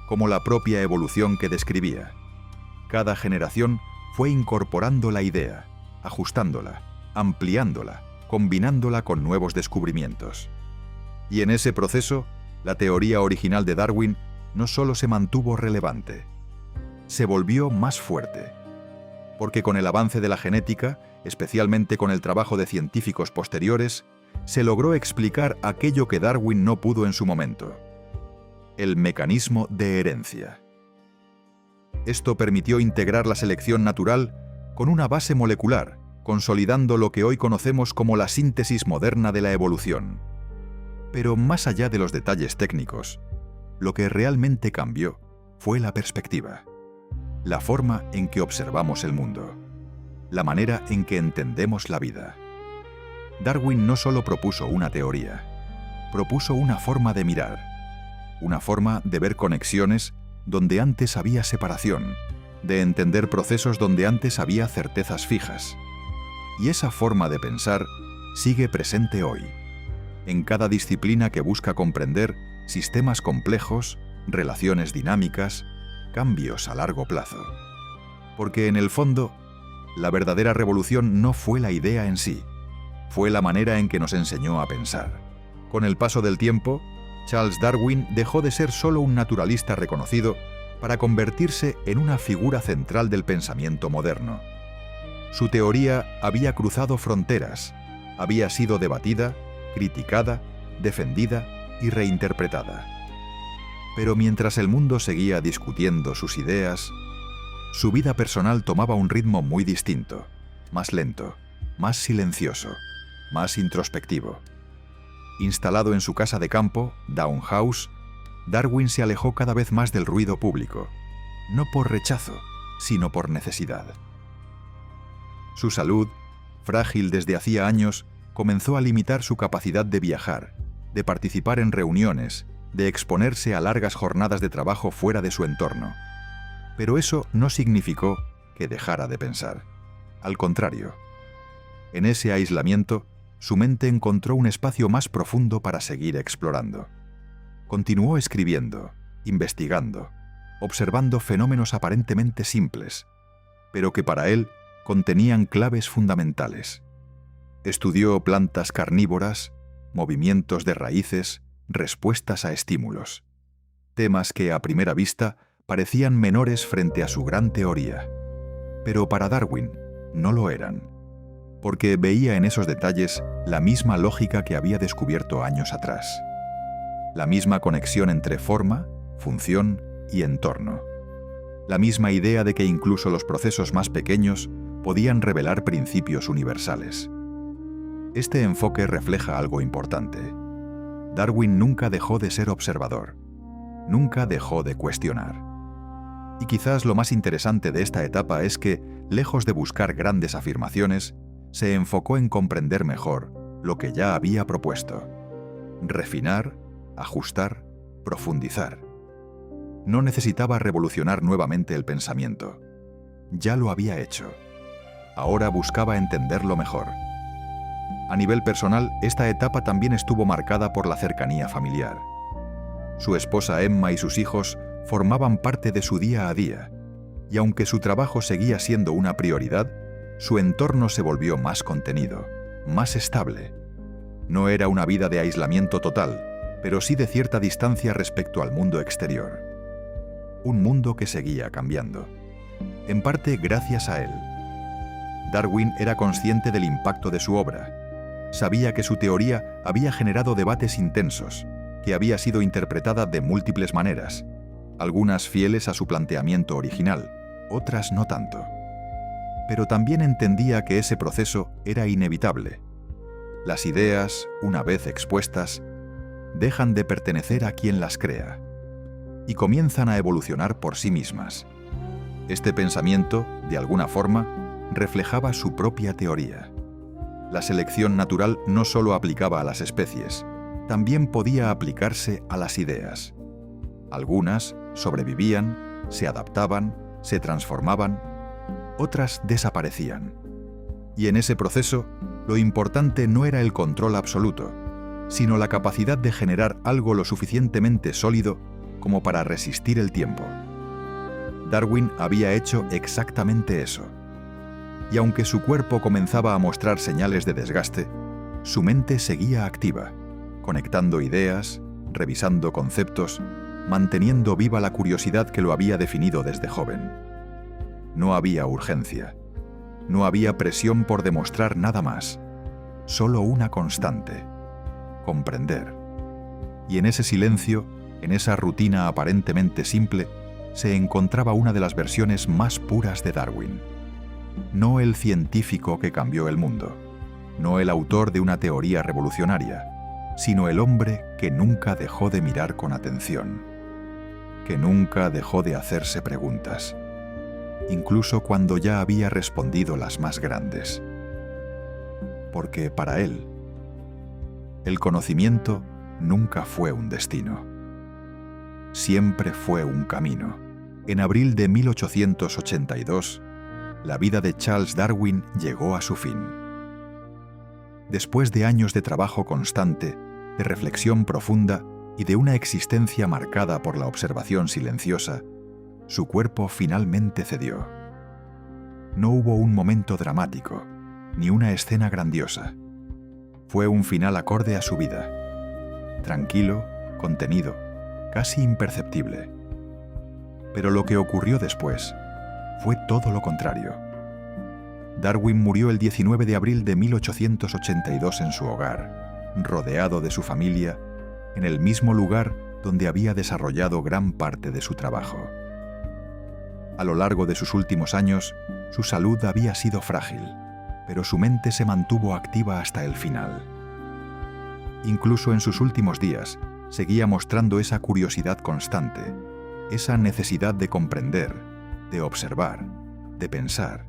como la propia evolución que describía. Cada generación fue incorporando la idea, ajustándola, ampliándola, combinándola con nuevos descubrimientos. Y en ese proceso, la teoría original de Darwin no solo se mantuvo relevante, se volvió más fuerte. Porque con el avance de la genética, especialmente con el trabajo de científicos posteriores, se logró explicar aquello que Darwin no pudo en su momento: el mecanismo de herencia. Esto permitió integrar la selección natural con una base molecular, consolidando lo que hoy conocemos como la síntesis moderna de la evolución. Pero más allá de los detalles técnicos, lo que realmente cambió fue la perspectiva, la forma en que observamos el mundo, la manera en que entendemos la vida. Darwin no solo propuso una teoría, propuso una forma de mirar, una forma de ver conexiones donde antes había separación, de entender procesos donde antes había certezas fijas. Y esa forma de pensar sigue presente hoy, en cada disciplina que busca comprender sistemas complejos, relaciones dinámicas, cambios a largo plazo. Porque en el fondo, la verdadera revolución no fue la idea en sí, fue la manera en que nos enseñó a pensar. Con el paso del tiempo, Charles Darwin dejó de ser solo un naturalista reconocido para convertirse en una figura central del pensamiento moderno. Su teoría había cruzado fronteras, había sido debatida, criticada, defendida y reinterpretada. Pero mientras el mundo seguía discutiendo sus ideas, su vida personal tomaba un ritmo muy distinto, más lento, más silencioso, más introspectivo. Instalado en su casa de campo, Down House, Darwin se alejó cada vez más del ruido público, no por rechazo, sino por necesidad. Su salud, frágil desde hacía años, comenzó a limitar su capacidad de viajar, de participar en reuniones, de exponerse a largas jornadas de trabajo fuera de su entorno. Pero eso no significó que dejara de pensar. Al contrario, en ese aislamiento, su mente encontró un espacio más profundo para seguir explorando. Continuó escribiendo, investigando, observando fenómenos aparentemente simples, pero que para él contenían claves fundamentales. Estudió plantas carnívoras, movimientos de raíces, respuestas a estímulos. Temas que a primera vista parecían menores frente a su gran teoría. Pero para Darwin no lo eran, porque veía en esos detalles la misma lógica que había descubierto años atrás. La misma conexión entre forma, función y entorno. La misma idea de que incluso los procesos más pequeños podían revelar principios universales. Este enfoque refleja algo importante. Darwin nunca dejó de ser observador, nunca dejó de cuestionar. Y quizás lo más interesante de esta etapa es que, lejos de buscar grandes afirmaciones, se enfocó en comprender mejor lo que ya había propuesto. Refinar, ajustar, profundizar. No necesitaba revolucionar nuevamente el pensamiento. Ya lo había hecho. Ahora buscaba entenderlo mejor. A nivel personal, esta etapa también estuvo marcada por la cercanía familiar. Su esposa Emma y sus hijos formaban parte de su día a día, y aunque su trabajo seguía siendo una prioridad, su entorno se volvió más contenido, más estable. No era una vida de aislamiento total, pero sí de cierta distancia respecto al mundo exterior. un mundo que seguía cambiando, en parte gracias a él. Darwin era consciente del impacto de su obra. Sabía que su teoría había generado debates intensos, que había sido interpretada de múltiples maneras, algunas fieles a su planteamiento original, otras no tanto. Pero también entendía que ese proceso era inevitable. Las ideas, una vez expuestas, dejan de pertenecer a quien las crea y comienzan a evolucionar por sí mismas. Este pensamiento, de alguna forma, reflejaba su propia teoría. La selección natural no solo aplicaba a las especies, también podía aplicarse a las ideas. Algunas sobrevivían, se adaptaban, se transformaban, otras desaparecían. Y en ese proceso, lo importante no era el control absoluto, sino la capacidad de generar algo lo suficientemente sólido como para resistir el tiempo. Darwin había hecho exactamente eso. Y aunque su cuerpo comenzaba a mostrar señales de desgaste, su mente seguía activa, conectando ideas, revisando conceptos, manteniendo viva la curiosidad que lo había definido desde joven. No había urgencia. No había presión por demostrar nada más. Solo una constante: comprender. Y en ese silencio, en esa rutina aparentemente simple, se encontraba una de las versiones más puras de Darwin. No el científico que cambió el mundo, no el autor de una teoría revolucionaria, sino el hombre que nunca dejó de mirar con atención, que nunca dejó de hacerse preguntas, incluso cuando ya había respondido las más grandes. Porque para él, el conocimiento nunca fue un destino. Siempre fue un camino. En abril de 1882, la vida de Charles Darwin llegó a su fin. Después de años de trabajo constante, de reflexión profunda y de una existencia marcada por la observación silenciosa, su cuerpo finalmente cedió. No hubo un momento dramático, ni una escena grandiosa. Fue un final acorde a su vida. Tranquilo, contenido, casi imperceptible. Pero lo que ocurrió después fue todo lo contrario. Darwin murió el 19 de abril de 1882 en su hogar, rodeado de su familia, en el mismo lugar donde había desarrollado gran parte de su trabajo. A lo largo de sus últimos años, su salud había sido frágil, pero su mente se mantuvo activa hasta el final. Incluso en sus últimos días, seguía mostrando esa curiosidad constante, esa necesidad de comprender, de observar, de pensar.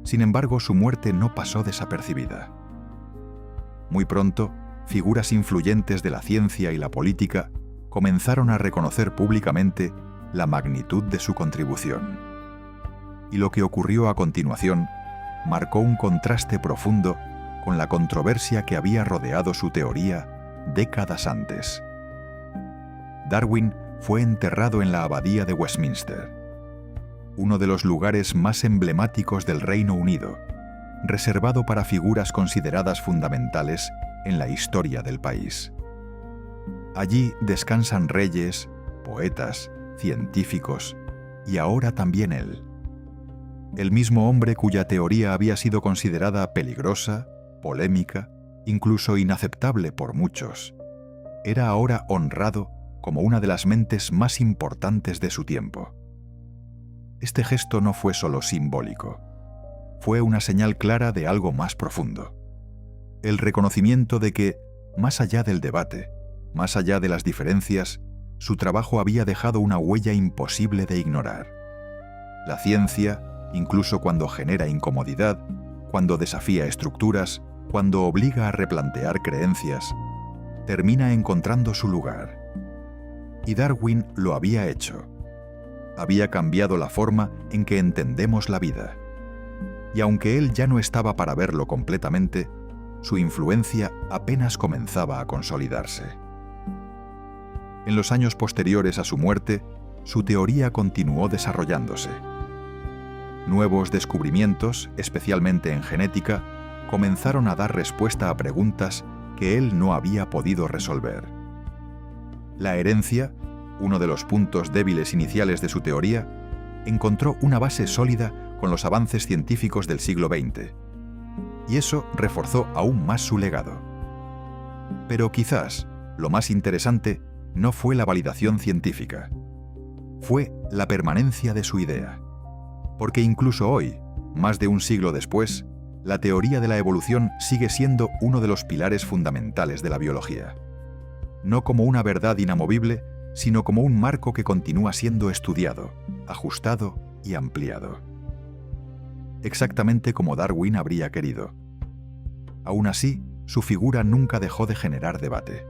Sin embargo, su muerte no pasó desapercibida. Muy pronto, figuras influyentes de la ciencia y la política comenzaron a reconocer públicamente la magnitud de su contribución. Y lo que ocurrió a continuación marcó un contraste profundo con la controversia que había rodeado su teoría décadas antes. Darwin fue enterrado en la Abadía de Westminster, uno de los lugares más emblemáticos del Reino Unido, reservado para figuras consideradas fundamentales en la historia del país. Allí descansan reyes, poetas, científicos y ahora también él. El mismo hombre cuya teoría había sido considerada peligrosa, polémica, incluso inaceptable por muchos, era ahora honrado como una de las mentes más importantes de su tiempo. Este gesto no fue solo simbólico, fue una señal clara de algo más profundo. El reconocimiento de que, más allá del debate, más allá de las diferencias, su trabajo había dejado una huella imposible de ignorar. La ciencia, incluso cuando genera incomodidad, cuando desafía estructuras, cuando obliga a replantear creencias, termina encontrando su lugar. Y Darwin lo había hecho. Había cambiado la forma en que entendemos la vida. Y aunque él ya no estaba para verlo completamente, su influencia apenas comenzaba a consolidarse. En los años posteriores a su muerte, su teoría continuó desarrollándose. Nuevos descubrimientos, especialmente en genética, comenzaron a dar respuesta a preguntas que él no había podido resolver. La herencia, uno de los puntos débiles iniciales de su teoría, encontró una base sólida con los avances científicos del siglo XX, y eso reforzó aún más su legado. Pero quizás lo más interesante no fue la validación científica, fue la permanencia de su idea. Porque incluso hoy, más de un siglo después, la teoría de la evolución sigue siendo uno de los pilares fundamentales de la biología. No como una verdad inamovible, sino como un marco que continúa siendo estudiado, ajustado y ampliado. Exactamente como Darwin habría querido. Aún así, su figura nunca dejó de generar debate.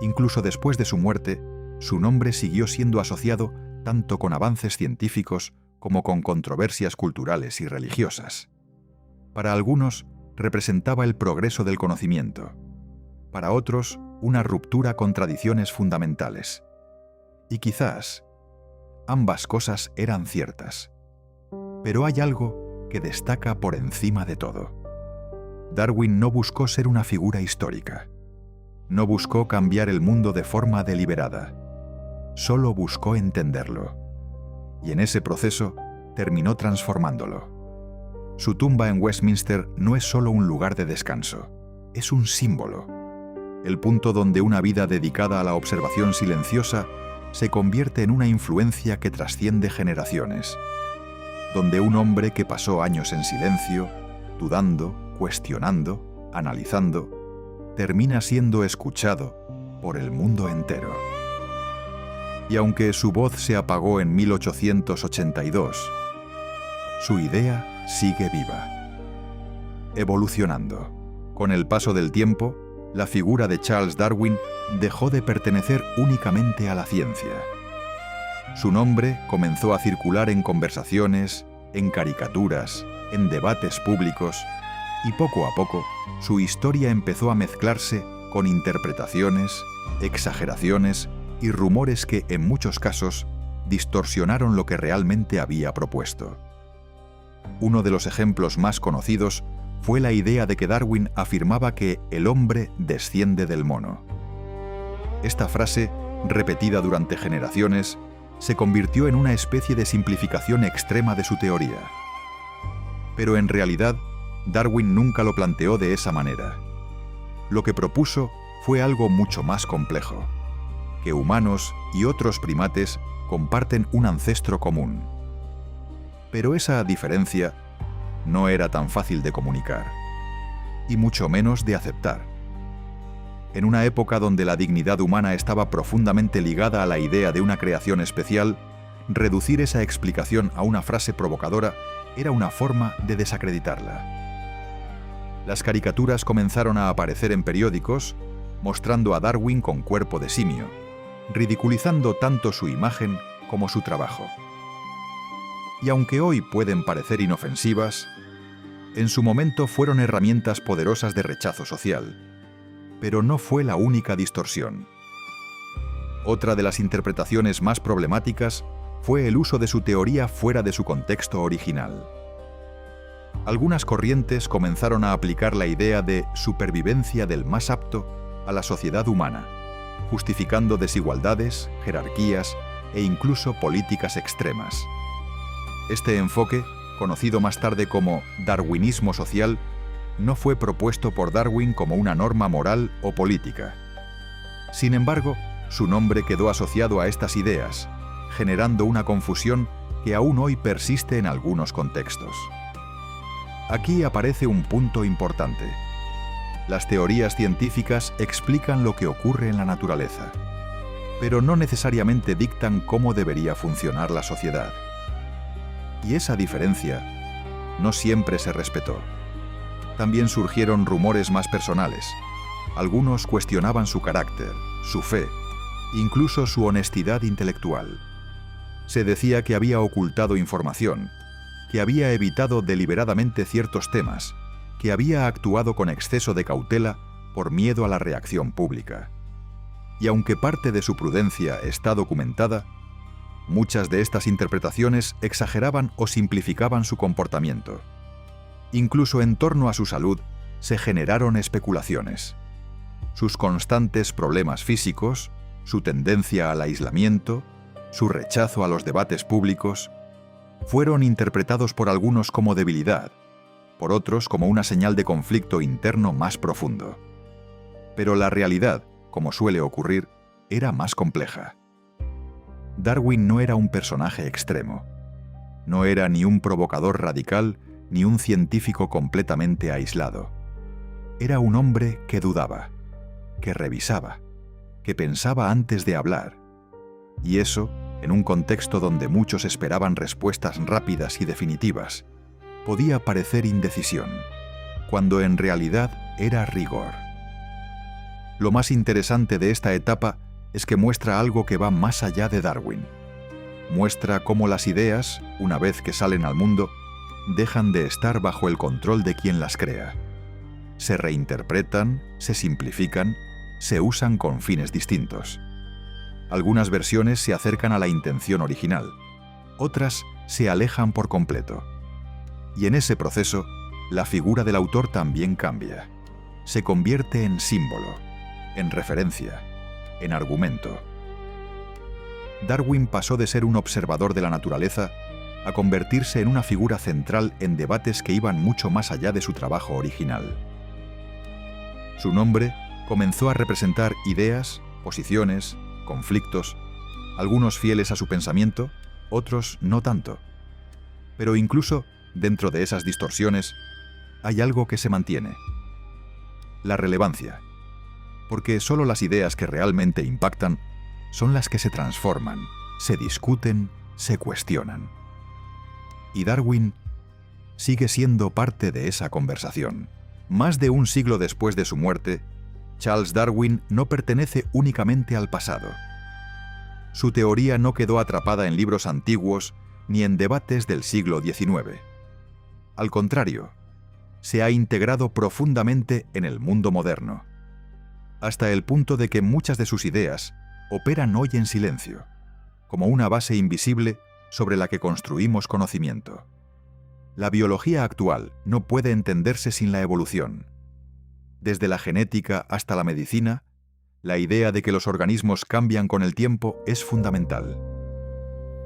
Incluso después de su muerte, su nombre siguió siendo asociado tanto con avances científicos como con controversias culturales y religiosas. Para algunos, representaba el progreso del conocimiento. Para otros, una ruptura con tradiciones fundamentales. Y quizás, ambas cosas eran ciertas. Pero hay algo que destaca por encima de todo. Darwin no buscó ser una figura histórica. No buscó cambiar el mundo de forma deliberada. Solo buscó entenderlo. Y en ese proceso terminó transformándolo. Su tumba en Westminster no es solo un lugar de descanso, es un símbolo. El punto donde una vida dedicada a la observación silenciosa se convierte en una influencia que trasciende generaciones. Donde un hombre que pasó años en silencio, dudando, cuestionando, analizando, termina siendo escuchado por el mundo entero. Y aunque su voz se apagó en 1882, su idea sigue viva, evolucionando. Con el paso del tiempo, la figura de Charles Darwin dejó de pertenecer únicamente a la ciencia. Su nombre comenzó a circular en conversaciones, en caricaturas, en debates públicos, y poco a poco su historia empezó a mezclarse con interpretaciones, exageraciones y rumores que, en muchos casos, distorsionaron lo que realmente había propuesto. Uno de los ejemplos más conocidos fue la idea de que Darwin afirmaba que el hombre desciende del mono. Esta frase, repetida durante generaciones, se convirtió en una especie de simplificación extrema de su teoría. Pero en realidad, Darwin nunca lo planteó de esa manera. Lo que propuso fue algo mucho más complejo: que humanos y otros primates comparten un ancestro común. Pero esa diferencia no era tan fácil de comunicar, y mucho menos de aceptar. En una época donde la dignidad humana estaba profundamente ligada a la idea de una creación especial, reducir esa explicación a una frase provocadora era una forma de desacreditarla. Las caricaturas comenzaron a aparecer en periódicos, mostrando a Darwin con cuerpo de simio, ridiculizando tanto su imagen como su trabajo. Y aunque hoy pueden parecer inofensivas, en su momento fueron herramientas poderosas de rechazo social, pero no fue la única distorsión. Otra de las interpretaciones más problemáticas fue el uso de su teoría fuera de su contexto original. Algunas corrientes comenzaron a aplicar la idea de supervivencia del más apto a la sociedad humana, justificando desigualdades, jerarquías e incluso políticas extremas. Este enfoque, conocido más tarde como darwinismo social, no fue propuesto por Darwin como una norma moral o política. Sin embargo, su nombre quedó asociado a estas ideas, generando una confusión que aún hoy persiste en algunos contextos. Aquí aparece un punto importante. Las teorías científicas explican lo que ocurre en la naturaleza, pero no necesariamente dictan cómo debería funcionar la sociedad. Y esa diferencia no siempre se respetó. También surgieron rumores más personales. Algunos cuestionaban su carácter, su fe, incluso su honestidad intelectual. Se decía que había ocultado información, que había evitado deliberadamente ciertos temas, que había actuado con exceso de cautela por miedo a la reacción pública. Y aunque parte de su prudencia está documentada, muchas de estas interpretaciones exageraban o simplificaban su comportamiento. Incluso en torno a su salud se generaron especulaciones. Sus constantes problemas físicos, su tendencia al aislamiento, su rechazo a los debates públicos, fueron interpretados por algunos como debilidad, por otros como una señal de conflicto interno más profundo. Pero la realidad, como suele ocurrir, era más compleja. Darwin no era un personaje extremo. No era ni un provocador radical ni un científico completamente aislado. Era un hombre que dudaba, que revisaba, que pensaba antes de hablar. Y eso, en un contexto donde muchos esperaban respuestas rápidas y definitivas, podía parecer indecisión, cuando en realidad era rigor. Lo más interesante de esta etapa es que muestra algo que va más allá de Darwin. Muestra cómo las ideas, una vez que salen al mundo, dejan de estar bajo el control de quien las crea. Se reinterpretan, se simplifican, se usan con fines distintos. Algunas versiones se acercan a la intención original, otras se alejan por completo. Y en ese proceso, la figura del autor también cambia. Se convierte en símbolo, en referencia, en argumento. Darwin pasó de ser un observador de la naturaleza a convertirse en una figura central en debates que iban mucho más allá de su trabajo original. Su nombre comenzó a representar ideas, posiciones, conflictos, algunos fieles a su pensamiento, otros no tanto. Pero incluso dentro de esas distorsiones, hay algo que se mantiene: la relevancia. Porque solo las ideas que realmente impactan son las que se transforman, se discuten, se cuestionan. Y Darwin sigue siendo parte de esa conversación. Más de un siglo después de su muerte, Charles Darwin no pertenece únicamente al pasado. Su teoría no quedó atrapada en libros antiguos ni en debates del siglo XIX. Al contrario, se ha integrado profundamente en el mundo moderno, hasta el punto de que muchas de sus ideas operan hoy en silencio, como una base invisible sobre la que construimos conocimiento. La biología actual no puede entenderse sin la evolución. Desde la genética hasta la medicina, la idea de que los organismos cambian con el tiempo es fundamental.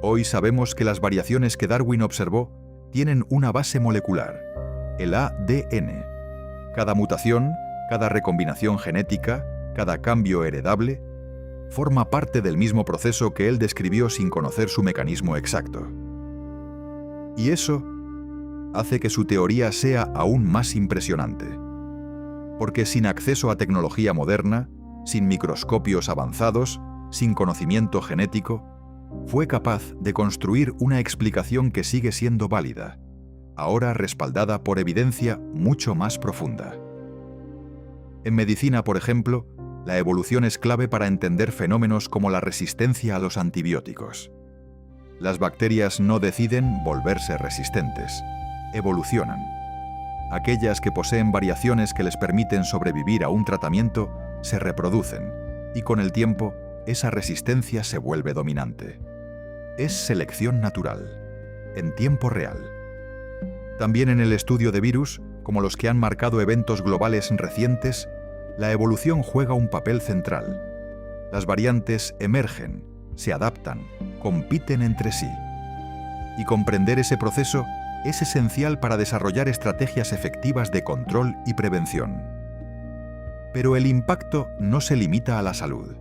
Hoy sabemos que las variaciones que Darwin observó tienen una base molecular, el ADN. Cada mutación, cada recombinación genética, cada cambio heredable, forma parte del mismo proceso que él describió sin conocer su mecanismo exacto. Y eso hace que su teoría sea aún más impresionante. Porque sin acceso a tecnología moderna, sin microscopios avanzados, sin conocimiento genético, fue capaz de construir una explicación que sigue siendo válida, ahora respaldada por evidencia mucho más profunda. En medicina, por ejemplo, la evolución es clave para entender fenómenos como la resistencia a los antibióticos. Las bacterias no deciden volverse resistentes, evolucionan. Aquellas que poseen variaciones que les permiten sobrevivir a un tratamiento se reproducen, y con el tiempo, esa resistencia se vuelve dominante. Es selección natural, en tiempo real. También en el estudio de virus, como los que han marcado eventos globales recientes, la evolución juega un papel central. Las variantes emergen, se adaptan, compiten entre sí. Y comprender ese proceso es esencial para desarrollar estrategias efectivas de control y prevención. Pero el impacto no se limita a la salud.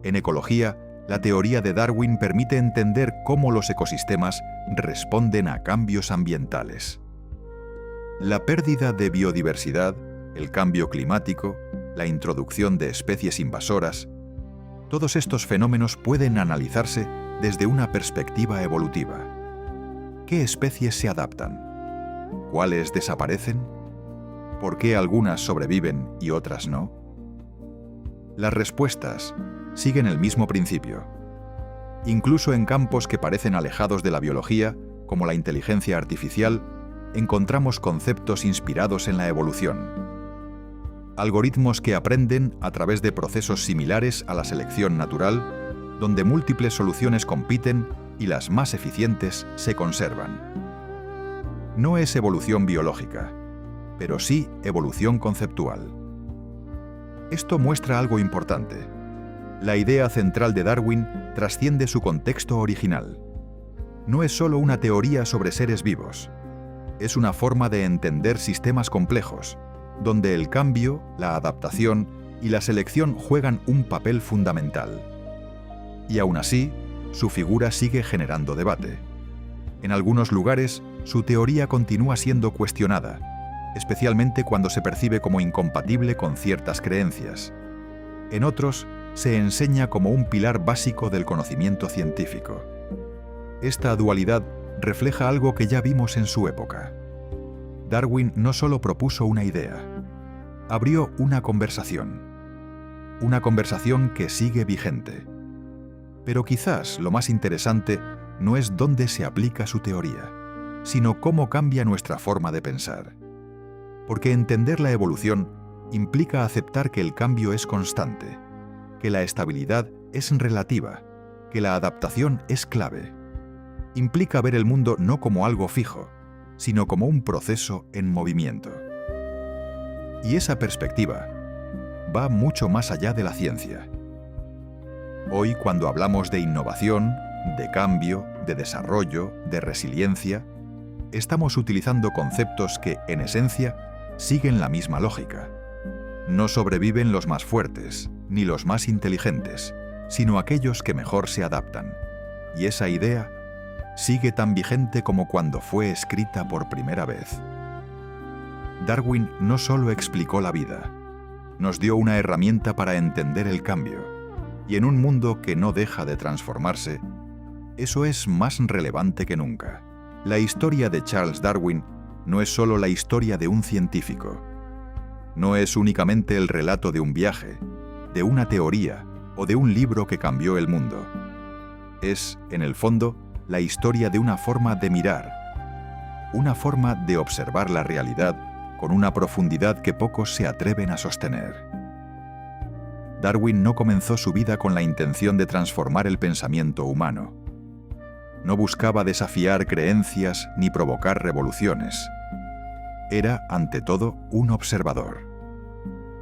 En ecología, la teoría de Darwin permite entender cómo los ecosistemas responden a cambios ambientales. La pérdida de biodiversidad, el cambio climático, la introducción de especies invasoras, todos estos fenómenos pueden analizarse desde una perspectiva evolutiva. ¿Qué especies se adaptan? ¿Cuáles desaparecen? ¿Por qué algunas sobreviven y otras no? Las respuestas siguen el mismo principio. Incluso en campos que parecen alejados de la biología, como la inteligencia artificial, encontramos conceptos inspirados en la evolución. Algoritmos que aprenden a través de procesos similares a la selección natural, donde múltiples soluciones compiten y las más eficientes se conservan. No es evolución biológica, pero sí evolución conceptual. Esto muestra algo importante. La idea central de Darwin trasciende su contexto original. No es solo una teoría sobre seres vivos. Es una forma de entender sistemas complejos, donde el cambio, la adaptación y la selección juegan un papel fundamental. Y aún así, su figura sigue generando debate. En algunos lugares, su teoría continúa siendo cuestionada, especialmente cuando se percibe como incompatible con ciertas creencias. En otros, se enseña como un pilar básico del conocimiento científico. Esta dualidad refleja algo que ya vimos en su época. Darwin no solo propuso una idea, abrió una conversación que sigue vigente. Pero quizás lo más interesante no es dónde se aplica su teoría, sino cómo cambia nuestra forma de pensar. Porque entender la evolución implica aceptar que el cambio es constante, que la estabilidad es relativa, que la adaptación es clave. Implica ver el mundo no como algo fijo, sino como un proceso en movimiento. Y esa perspectiva va mucho más allá de la ciencia. Hoy, cuando hablamos de innovación, de cambio, de desarrollo, de resiliencia, estamos utilizando conceptos que, en esencia, siguen la misma lógica. No sobreviven los más fuertes, ni los más inteligentes, sino aquellos que mejor se adaptan. Y esa idea sigue tan vigente como cuando fue escrita por primera vez. Darwin no solo explicó la vida, nos dio una herramienta para entender el cambio, y en un mundo que no deja de transformarse, eso es más relevante que nunca. La historia de Charles Darwin no es solo la historia de un científico. No es únicamente el relato de un viaje, de una teoría o de un libro que cambió el mundo. Es, en el fondo, la historia de una forma de mirar, una forma de observar la realidad con una profundidad que pocos se atreven a sostener. Darwin no comenzó su vida con la intención de transformar el pensamiento humano. No buscaba desafiar creencias ni provocar revoluciones. Era, ante todo, un observador.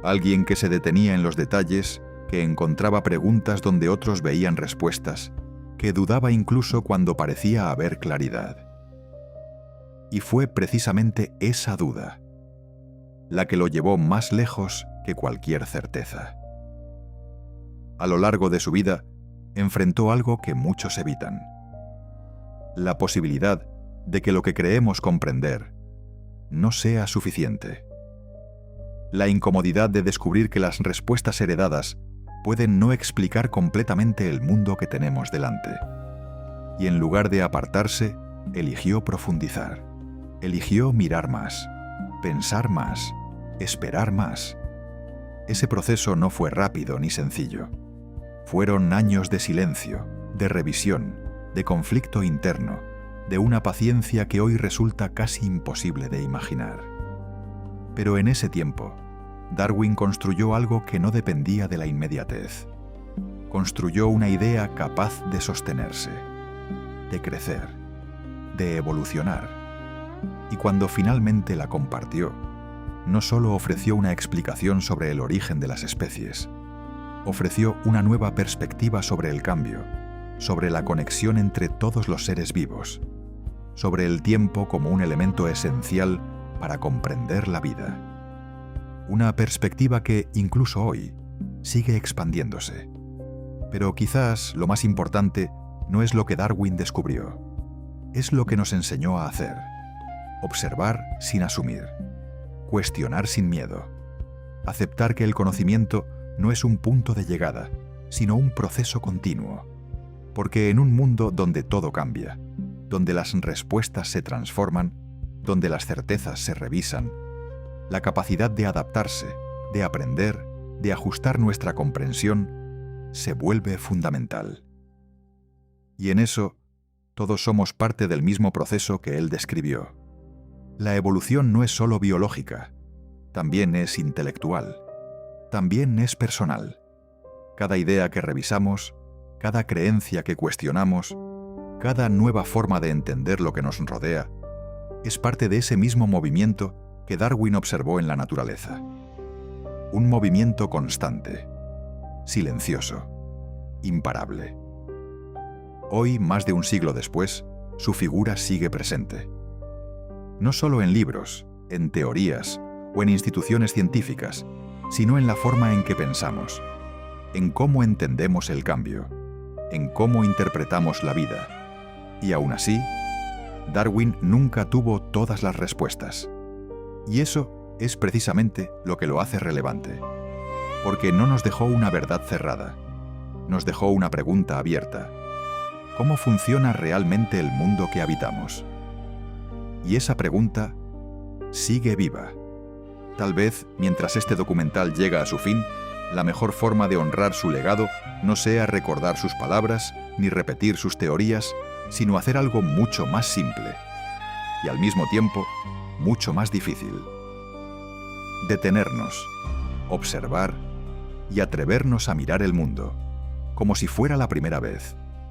Alguien que se detenía en los detalles, que encontraba preguntas donde otros veían respuestas, que dudaba incluso cuando parecía haber claridad. Y fue precisamente esa duda la que lo llevó más lejos que cualquier certeza. A lo largo de su vida, enfrentó algo que muchos evitan: la posibilidad de que lo que creemos comprender no sea suficiente. La incomodidad de descubrir que las respuestas heredadas pueden no explicar completamente el mundo que tenemos delante. Y en lugar de apartarse, eligió profundizar. Eligió mirar más, pensar más, esperar más. Ese proceso no fue rápido ni sencillo. Fueron años de silencio, de revisión, de conflicto interno, de una paciencia que hoy resulta casi imposible de imaginar. Pero en ese tiempo, Darwin construyó algo que no dependía de la inmediatez. Construyó una idea capaz de sostenerse, de crecer, de evolucionar. Y cuando finalmente la compartió, no solo ofreció una explicación sobre el origen de las especies, ofreció una nueva perspectiva sobre el cambio, sobre la conexión entre todos los seres vivos, sobre el tiempo como un elemento esencial para comprender la vida. Una perspectiva que, incluso hoy, sigue expandiéndose. Pero quizás lo más importante no es lo que Darwin descubrió, es lo que nos enseñó a hacer: observar sin asumir, cuestionar sin miedo, aceptar que el conocimiento no es un punto de llegada, sino un proceso continuo. Porque en un mundo donde todo cambia, donde las respuestas se transforman, donde las certezas se revisan, la capacidad de adaptarse, de aprender, de ajustar nuestra comprensión, se vuelve fundamental. Y en eso, todos somos parte del mismo proceso que él describió. La evolución no es solo biológica, también es intelectual, también es personal. Cada idea que revisamos, cada creencia que cuestionamos, cada nueva forma de entender lo que nos rodea, es parte de ese mismo movimiento que Darwin observó en la naturaleza. Un movimiento constante, silencioso, imparable. Hoy, más de un siglo después, su figura sigue presente. No solo en libros, en teorías o en instituciones científicas, sino en la forma en que pensamos, en cómo entendemos el cambio, en cómo interpretamos la vida. Y aún así, Darwin nunca tuvo todas las respuestas. Y eso es precisamente lo que lo hace relevante, porque no nos dejó una verdad cerrada, nos dejó una pregunta abierta. ¿Cómo funciona realmente el mundo que habitamos? Y esa pregunta sigue viva. Tal vez, mientras este documental llega a su fin, la mejor forma de honrar su legado no sea recordar sus palabras ni repetir sus teorías, sino hacer algo mucho más simple y al mismo tiempo mucho más difícil. Detenernos, observar y atrevernos a mirar el mundo como si fuera la primera vez.